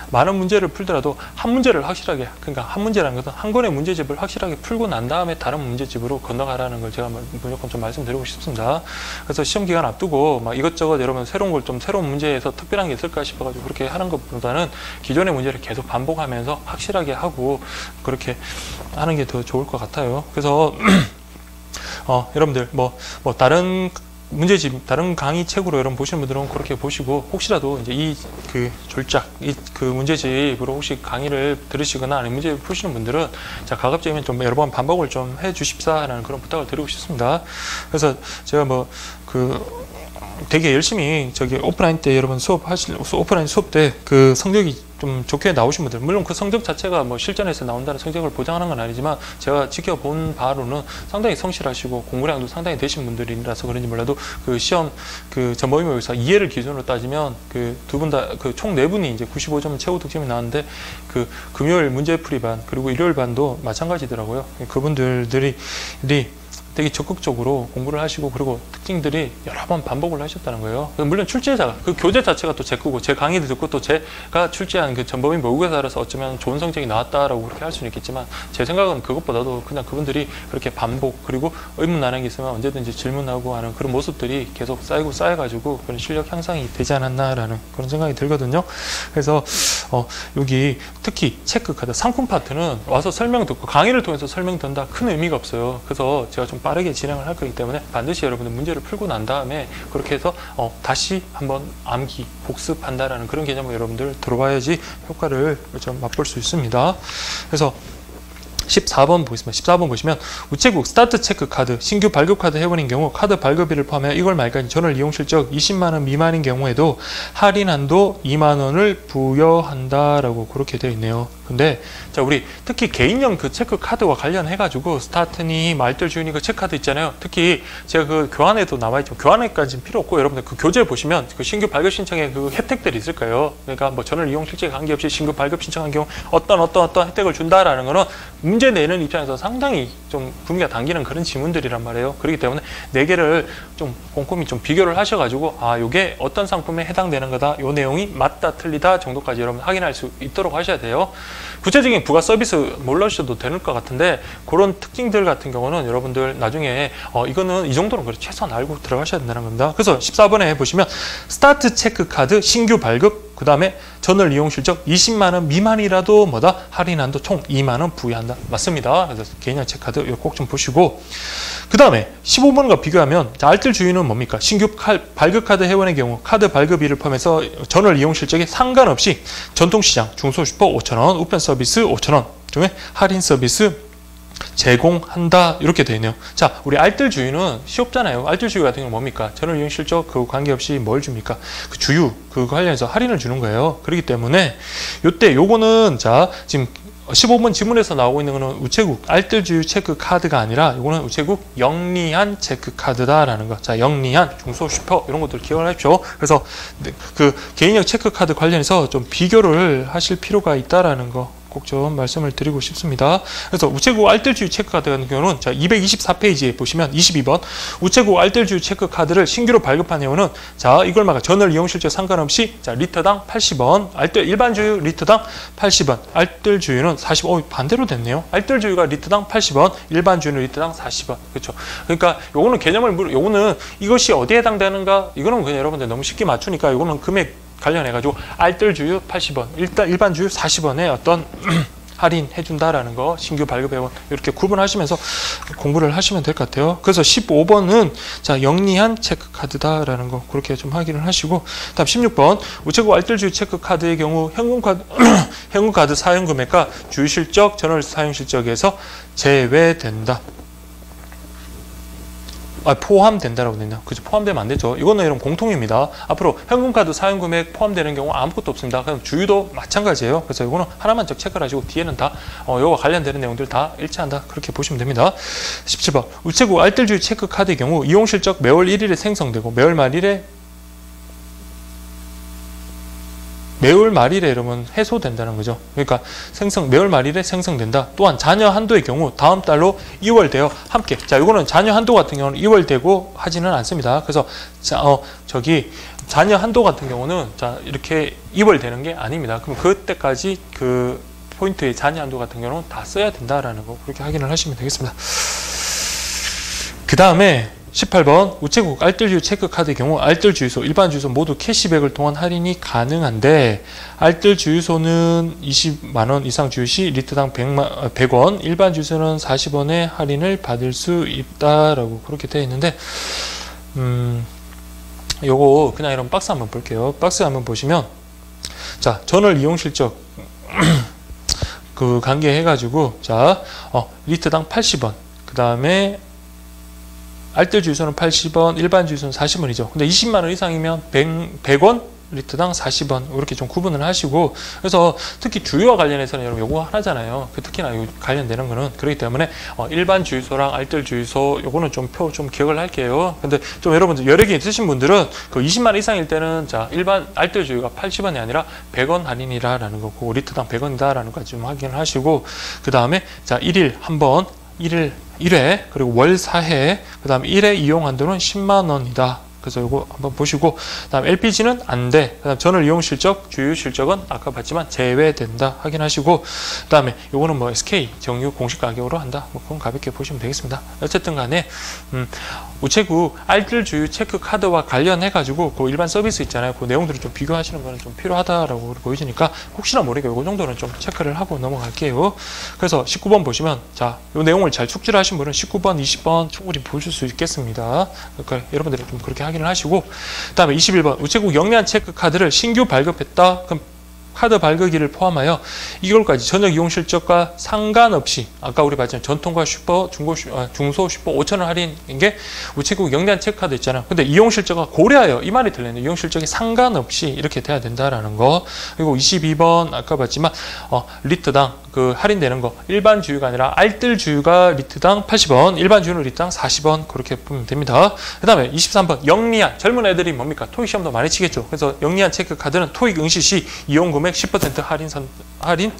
많은 문제를 풀더라도 한 문제를 확실하게, 그러니까 한 문제라는 것은 한 권의 문제집을 확실하게 풀고 난 다음에 다른 문제집으로 건너가라는 걸 제가 무조건 좀 말씀드리고 싶습니다. 그래서 시험 기간 앞두고 막 이것저것 여러분 새로운 문제에서 특별한 게 있을까 싶어가지고 그렇게 하는 것보다는 기존의 문제를 계속 반복하면서 확실하게 하고 그렇게 하는 게 더 좋을 것 같아요. 그래서 여러분들 다른 문제집, 다른 강의 책으로 여러분 보시는 분들은 그렇게 보시고, 혹시라도 이제 그 문제집으로 혹시 강의를 들으시거나 아니면 문제를 푸시는 분들은 자, 가급적이면 좀 여러 번 반복을 좀 해 주십사라는 그런 부탁을 드리고 싶습니다. 그래서 제가 되게 열심히 오프라인 때 여러분 오프라인 수업 때 그 성적이 좀 좋게 나오신 분들, 물론 그 성적 자체가 실전에서 나온다는 성적을 보장하는 건 아니지만 제가 지켜본 바로는 상당히 성실하시고 공부량도 상당히 되신 분들이라서 그런지 몰라도 그 시험 전범위에서 2회를 기준으로 따지면 두 분 다 총 4분이 이제 95점 최고 득점이 나왔는데, 금요일 문제풀이반 그리고 일요일 반도 마찬가지더라고요. 그분들이 되게 적극적으로 공부를 하시고, 그리고 특징들이 여러 번 반복을 하셨다는 거예요. 물론 출제자가, 교재 자체가 또 제 거고, 제 강의도 듣고 또 제가 출제한 전범위 모의고사에 따라서 어쩌면 좋은 성적이 나왔다라고 그렇게 할 수는 있겠지만, 제 생각은 그것보다도 그냥 그분들이 그렇게 반복, 그리고 의문 나는 게 있으면 언제든지 질문하고 하는 그런 모습들이 계속 쌓여가지고 그런 실력 향상이 되지 않았나라는 그런 생각이 들거든요. 그래서 여기 특히 체크카드 상품 파트는 와서 설명 듣고 강의를 통해서 설명 듣는다 큰 의미가 없어요. 그래서 제가 좀 빠르게 진행을 할 거기 때문에 반드시 여러분들 문제를 풀고 난 다음에 그렇게 해서 다시 한번 암기, 복습한다라는 그런 개념을 여러분들 들어봐야지 효과를 좀 맛볼 수 있습니다. 그래서 14번 보겠습니다. 14번 보시면 우체국 스타트 체크 카드 신규 발급 카드 회원인 경우 카드 발급일을 포함해 이걸 말까지 전월 이용 실적 20만 원 미만인 경우에도 할인 한도 2만 원을 부여한다라고 그렇게 되어 있네요. 근데 자, 우리 특히 개인용 그 체크 카드와 관련해 가지고 스타트니 말들 주니 그 체크 카드 있잖아요. 특히 제가 그 교환에도 나와 있죠. 교환에까지는 필요 없고 여러분들 그 교재 보시면 그 신규 발급 신청에 그 혜택들이 있을 거예요. 그러니까 전월 이용 실적에 관계없이 신규 발급 신청한 경우 어떤 혜택을 준다라는 거는 문제 내는 입장에서 상당히 좀 분위기가 당기는 그런 지문들이란 말이에요. 그렇기 때문에 4개를 좀 꼼꼼히 좀 비교를 하셔가지고 이게 어떤 상품에 해당되는 거다, 요 내용이 맞다 틀리다 정도까지 여러분 확인할 수 있도록 하셔야 돼요. 구체적인 부가 서비스 몰라주셔도 되는 것 같은데, 그런 특징들 같은 경우는 여러분들 나중에 이거는 이 정도는 그래 최소한 알고 들어가셔야 된다는 겁니다. 그래서 14번에 보시면 스타트 체크 카드 신규 발급, 그 다음에 전월 이용 실적 20만 원 미만이라도 할인 한도 총 2만 원 부여한다. 맞습니다. 그래서 개인용 체크카드 이거 꼭 좀 보시고, 그 다음에 15번과 비교하면 알뜰 주의는 뭡니까? 신규 발급 카드 회원의 경우 카드 발급일을 포함해서 전월 이용 실적에 상관없이 전통시장 중소슈퍼 5,000원, 우편 서비스 5,000원 중에 할인 서비스 제공한다, 이렇게 되어 있네요. 자, 우리 알뜰 주유는 쉬웠잖아요. 알뜰 주유 같은 경우는 뭡니까? 전월 이용 실적 그 관계없이 뭘 줍니까? 그 주유 그거 관련해서 할인을 주는 거예요. 그렇기 때문에 요거는 자, 지금 15번 지문에서 나오고 있는 거는 우체국 알뜰 주유 체크 카드가 아니라 이거는 우체국 영리한 체크 카드다라는 거. 자, 영리한 중소 슈퍼 이런 것들 기억을 하십시오. 그래서 그 개인용 체크 카드 관련해서 좀 비교를 하실 필요가 있다라는 거 꼭 좀 말씀을 드리고 싶습니다. 그래서 우체국 알뜰주유 체크카드 같은 경우는 자, 224페이지에 보시면 22번 우체국 알뜰주유 체크카드를 신규로 발급한 경우는 자, 이걸 전월 이용 실적 상관없이 자, 리터당 80원, 일반주유 리터당 80원, 알뜰주유는 40원, 반대로 됐네요. 알뜰주유가 리터당 80원, 일반주유는 리터당 40원. 그렇죠. 그러니까 요거는 요거는 이것이 어디에 해당되는가? 이거는 그냥 여러분들 너무 쉽게 맞추니까 요거는 금액 관련해가지고 알뜰주유 80원, 일반주유 40원에 어떤 할인해준다라는 거, 신규 발급회원 이렇게 구분하시면서 공부를 하시면 될 것 같아요. 그래서 15번은 자, 영리한 체크카드다라는 거 그렇게 좀 확인을 하시고, 다음 16번 우체국 알뜰주유 체크카드의 경우 현금카드 사용금액과 주유실적, 전월 사용실적에서 제외된다. 포함된다라고 되네요. 그죠? 포함되면 안 되죠. 이거는 여러분 공통입니다. 앞으로 현금카드 사용 금액 포함되는 경우 아무것도 없습니다. 그럼 주유도 마찬가지예요. 그래서 이거는 하나만 적 체크를 하시고 뒤에는 다 이거와 관련되는 내용들 다 일치한다. 그렇게 보시면 됩니다. 17번 우체국 알뜰주유 체크카드의 경우 이용 실적 매월 1일에 생성되고 매월 말일에 여러분 해소된다는 거죠. 그러니까 매월 말일에 생성된다. 또한 잔여 한도의 경우 다음 달로 2월되어 함께. 자, 이거는 잔여 한도 같은 경우는 2월되고 하지는 않습니다. 그래서 잔여 한도 같은 경우는 이렇게 2월되는 게 아닙니다. 그럼 그때까지 그 포인트의 잔여 한도 같은 경우는 다 써야 된다라는 거 그렇게 확인을 하시면 되겠습니다. 그 다음에 18번 우체국 알뜰주유 체크카드의 경우 알뜰주유소, 일반주유소 모두 캐시백을 통한 할인이 가능한데 알뜰주유소는 20만원 이상 주유 시 리터당 100원, 일반주유소는 40원의 할인을 받을 수 있다라고 그렇게 되어 있는데 요거 그냥 이런 박스 한번 볼게요. 박스 한번 보시면 자, 전월 이용 실적 그 관계해 가지고 리터당 80원, 그 다음에 알뜰 주유소는 80원, 일반 주유소는 40원이죠. 근데 20만원 이상이면 100원, 리터당 40원 이렇게 좀 구분을 하시고, 그래서 특히 주유와 관련해서는 여러분 요거 하나잖아요. 특히나 요 관련되는 거는 그렇기 때문에 일반 주유소랑 알뜰 주유소 요거는 좀 기억을 할게요. 근데 좀 여러분들 여러 개 있으신 분들은 그 20만 이상일 때는 일반 알뜰 주유가 80원이 아니라 100원 할인이라는 거고 리터당 100원이다라는 거 좀 확인을 하시고, 그 다음에 1일 한번 1회 그리고 월 4회 그 다음 1회 이용 한도는 10만원이다. 그래서 이거 한번 보시고, 그 다음 LPG는 안 돼. 그 다음 전월 이용 실적, 주유 실적은 아까 봤지만 제외된다 확인하시고, 그 다음에 요거는 뭐 SK 정유 공식 가격으로 한다. 뭐 그건 가볍게 보시면 되겠습니다. 어쨌든 간에 우체국 알뜰 주유 체크 카드와 관련해 가지고 그 일반 서비스 있잖아요. 그 내용들을 좀 비교하시는 거는 좀 필요하다라고 보여지니까 혹시나 모르게 요 정도는 좀 체크를 하고 넘어갈게요. 그래서 19번 보시면 요 내용을 잘 숙지를 하신 분은 19번, 20번 충분히 보실 수 있겠습니다. 그러니까 여러분들이 좀 그렇게 확인을 하시고, 그 다음에 21번 우체국 영리한 체크 카드를 신규 발급했다. 그럼 카드 발급일을 포함하여 2개월까지 전역 이용 실적과 상관없이 아까 우리 봤잖아요. 전통과 슈퍼, 중소 슈퍼 5,000원 할인인 게 우체국 영리한 체크카드 있잖아요. 근데 이용 실적과 고려하여 이 말이 들리는 이용 실적이 상관없이 이렇게 돼야 된다라는 거. 그리고 22번 아까 봤지만 리터당 그 할인되는 거 일반 주유가 아니라 알뜰 주유가 리터당 80원, 일반 주유는 리터당 40원 그렇게 보면 됩니다. 그 다음에 23번 영리한 젊은 애들이 뭡니까? 토익 시험도 많이 치겠죠. 그래서 영리한 체크카드는 토익 응시 시 이용 금액 10% 할인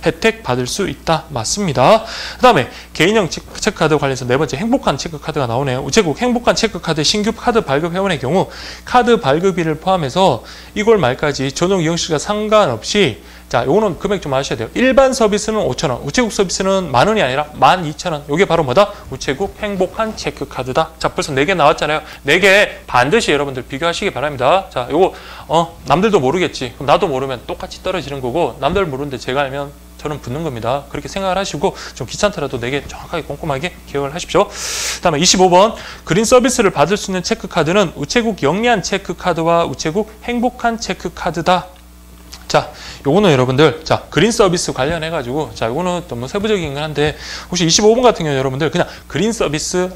혜택 받을 수 있다. 맞습니다. 그 다음에 개인형 체크카드 관련해서 네 번째 행복한 체크카드가 나오네요. 우체국 행복한 체크카드 신규 카드 발급 회원의 경우 카드 발급일을 포함해서 2월 말까지 전용 이용시가 상관없이 요거는 금액 좀 아셔야 돼요. 일반 서비스는 5,000원, 우체국 서비스는 만원이 아니라 12,000원. 요게 바로 뭐다? 우체국 행복한 체크카드다. 벌써 4개 나왔잖아요. 4개 반드시 여러분들 비교하시기 바랍니다. 요거 남들도 모르겠지. 그럼 나도 모르면 똑같이 떨어지는 거고, 남들 모르는데 제가 알면 저는 붙는 겁니다. 그렇게 생각을 하시고 좀 귀찮더라도 4개 정확하게 꼼꼼하게 기억을 하십시오. 그 다음에 25번 그린 서비스를 받을 수 있는 체크카드는 우체국 영리한 체크카드와 우체국 행복한 체크카드다. 요거는 여러분들, 그린 서비스 관련해가지고, 요거는 너무 세부적인 건 한데, 혹시 25번 같은 경우 여러분들 그냥 그린 서비스,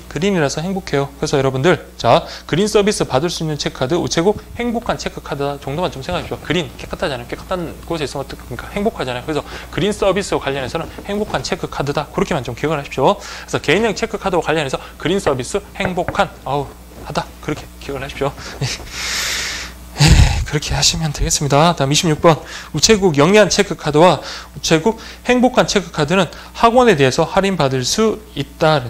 그린이라서 행복해요. 그래서 여러분들, 그린 서비스 받을 수 있는 체크카드, 우체국 행복한 체크카드 정도만 좀 생각해주세요. 그린, 깨끗하잖아요. 깨끗한 곳에 있으면 그러니까 행복하잖아요. 그래서 그린 서비스와 관련해서는 행복한 체크카드다. 그렇게만 좀 기억을 하십시오. 그래서 개인형 체크카드와 관련해서 그린 서비스, 행복한, 하다. 그렇게 기억을 하십시오. 그렇게 하시면 되겠습니다. 다음 26번 우체국 영리한 체크카드와 우체국 행복한 체크카드는 학원에 대해서 할인받을 수 있다.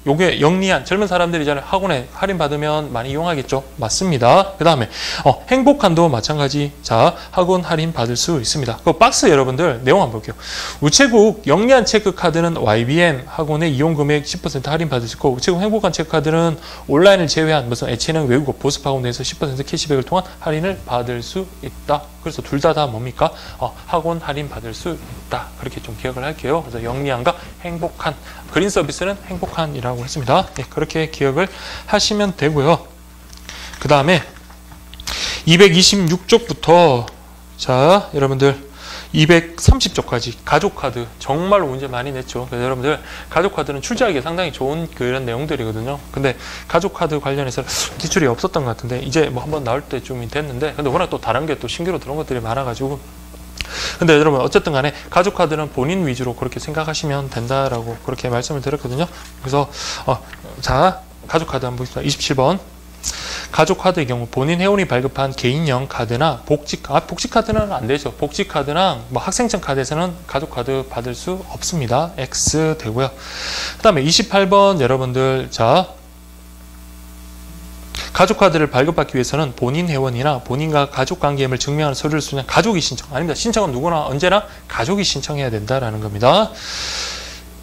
요게 영리한 젊은 사람들이잖아요. 학원에 할인받으면 많이 이용하겠죠. 맞습니다. 그 다음에 행복한도 마찬가지. 학원 할인받을 수 있습니다. 그 박스 여러분들 내용 한번 볼게요. 우체국 영리한 체크카드는 YBM 학원의 이용금액 10% 할인받을 수 있고, 우체국 행복한 체크카드는 온라인을 제외한 무슨 예체능 외국어 보습학원에서 10% 캐시백을 통한 할인을 받을 수 있다. 그래서 둘 다 뭡니까? 학원 할인 받을 수 있다. 그렇게 좀 기억을 할게요. 그래서 영리한과 행복한, 그린 서비스는 행복한이라고 했습니다. 네, 그렇게 기억을 하시면 되고요. 그 다음에 226쪽부터 여러분들 230쪽까지 가족카드 정말로 문제 많이 냈죠. 그래서 여러분들 가족카드는 출제하기 상당히 좋은 그런 내용들이거든요. 근데 가족카드 관련해서 기출이 없었던 것 같은데 이제 뭐 한번 나올 때쯤이 됐는데 근데 워낙 또 다른 게 또 신규로 들어온 것들이 많아가지고 근데 여러분 어쨌든 간에 가족카드는 본인 위주로 그렇게 생각하시면 된다라고 그렇게 말씀을 드렸거든요. 그래서 자 가족카드 한번 보겠습니다. 27번 가족카드의 경우 본인 회원이 발급한 개인형 카드나 복지카드는 안 되죠. 복지카드나 뭐 학생증 카드에서는 가족카드 받을 수 없습니다. X 되고요. 그 다음에 28번 여러분들 자 가족카드를 발급받기 위해서는 본인 회원이나 본인과 가족관계임을 증명하는 서류를 쓰면 가족이 신청 아닙니다. 신청은 누구나 언제나 가족이 신청해야 된다라는 겁니다.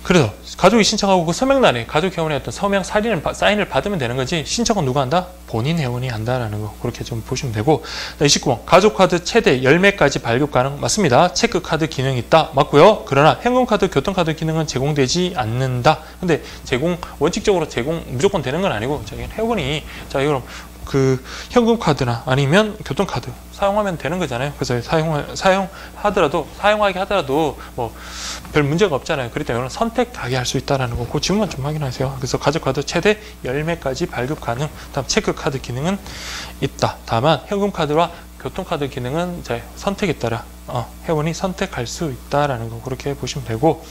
그래서 가족이 신청하고 그 서명란에 가족 회원의 어떤 서명 사인을 받으면 되는 거지 신청은 누가 한다? 본인 회원이 한다라는 거 그렇게 좀 보시면 되고 29번 가족카드 최대 10매까지 발급 가능 맞습니다. 체크카드 기능이 있다 맞고요. 그러나 현금카드, 교통카드 기능은 제공되지 않는다. 근데 원칙적으로 제공 무조건 되는 건 아니고 회원이 자 이거 그 현금카드나 아니면 교통카드 사용하면 되는 거잖아요. 그래서 사용하게 하더라도 뭐 별 문제가 없잖아요. 그렇기 때문에 선택하게 할 수 있다는 거 그 질문 좀 확인하세요. 그래서 가족카드 최대 10매까지 발급 가능. 다음 체크카드 기능은 있다. 다만 현금카드와 교통카드 기능은 이제 선택에 따라 회원이 선택할 수 있다라는 거 그렇게 보시면 되고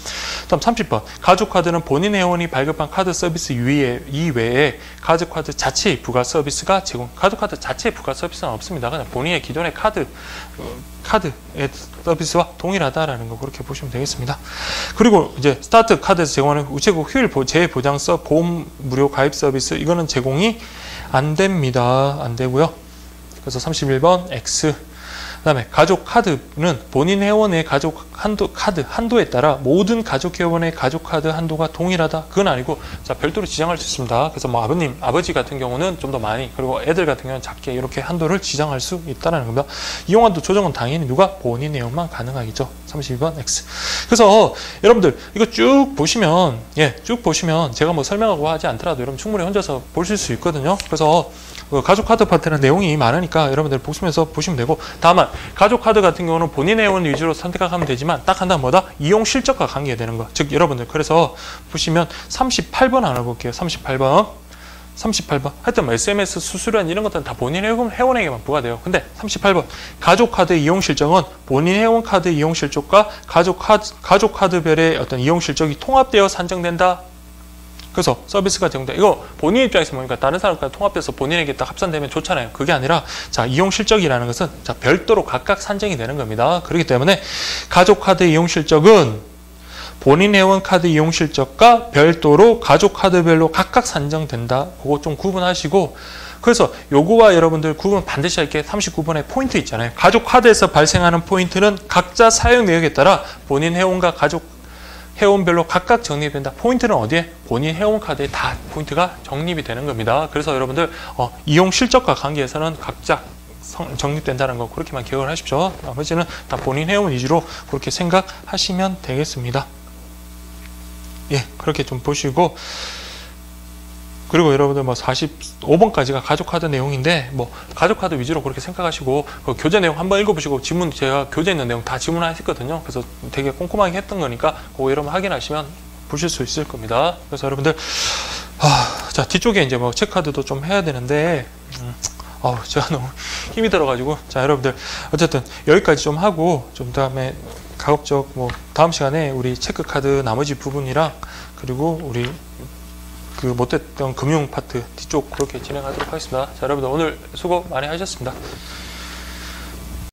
다음 30번 가족카드는 본인 회원이 발급한 카드 서비스 이외에 가족카드 자체의 부가 서비스가 가족카드 자체의 부가 서비스는 없습니다. 그냥 본인의 기존의 카드의 서비스와 동일하다라는 거 그렇게 보시면 되겠습니다. 그리고 이제 스타트 카드에서 제공하는 우체국 휴일 재보장서 보험 무료 가입 서비스 이거는 제공이 안 됩니다. 안 되고요. 그래서 31번 X 그 다음에 가족 카드는 본인 회원의 가족 카드 한도에 따라 모든 가족 회원의 가족 카드 한도가 동일하다. 그건 아니고 자 별도로 지정할 수 있습니다. 그래서 뭐 아버지 같은 경우는 좀 더 많이 그리고 애들 같은 경우는 작게 이렇게 한도를 지정할 수 있다는 겁니다. 이용한도 조정은 당연히 누가 본인 회원만 가능하겠죠. 32번 X. 그래서 여러분들 이거 쭉 보시면 쭉 보시면 제가 뭐 설명하고 하지 않더라도 여러분 충분히 혼자서 보실 수 있거든요. 그래서 가족카드 파트는 내용이 많으니까 여러분들 보시면서 보시면 되고 다만 가족카드 같은 경우는 본인 회원 위주로 선택하면 되지만 딱 하나 뭐다? 이용 실적과 관계되는 거. 즉 여러분들 그래서 보시면 38번 하나 볼게요. 38번 하여튼 뭐 SMS 수수료 이런 것들은 다 본인 회원에게만 부과돼요. 근데 38번 가족카드 이용 실적은 본인 회원 카드 이용 실적과 가족카드별의 어떤 이용 실적이 통합되어 산정된다. 그래서 서비스가 제공돼. 이거 본인 입장에서 보니까 다른 사람과 통합돼서 본인에게 딱 합산되면 좋잖아요. 그게 아니라 자 이용 실적이라는 것은 자 별도로 각각 산정이 되는 겁니다. 그렇기 때문에 가족 카드 이용 실적은 본인 회원 카드 이용 실적과 별도로 가족 카드별로 각각 산정된다. 그거 좀 구분하시고 그래서 요거와 여러분들 구분 반드시 할 게 39번에 포인트 있잖아요. 가족 카드에서 발생하는 포인트는 각자 사용 내역에 따라 본인 회원과 가족 회원별로 각각 정립이 된다. 포인트는 어디에? 본인 회원 카드에 다 포인트가 정립이 되는 겁니다. 그래서 여러분들 이용 실적과 관계에서는 각자 정립된다는 거 그렇게만 기억을 하십시오. 나머지는 다 본인 회원 위주로 그렇게 생각하시면 되겠습니다. 그렇게 좀 보시고 그리고 여러분들 뭐 45번까지가 가족카드 내용인데 뭐 가족카드 위주로 그렇게 생각하시고 그 교재 내용 한번 읽어보시고 지문 제가 교재 있는 내용 다 지문화했거든요. 그래서 되게 꼼꼼하게 했던 거니까 그거 여러분 확인하시면 보실 수 있을 겁니다. 그래서 여러분들 자 뒤쪽에 이제 뭐 체크카드도 좀 해야 되는데 제가 너무 힘이 들어가지고 자 여러분들 어쨌든 여기까지 좀 하고 좀 다음에 가급적 뭐 다음 시간에 우리 체크카드 나머지 부분이랑 그리고 우리 그 못했던 금융 파트 뒤쪽 그렇게 진행하도록 하겠습니다. 자, 여러분들 오늘 수고 많이 하셨습니다.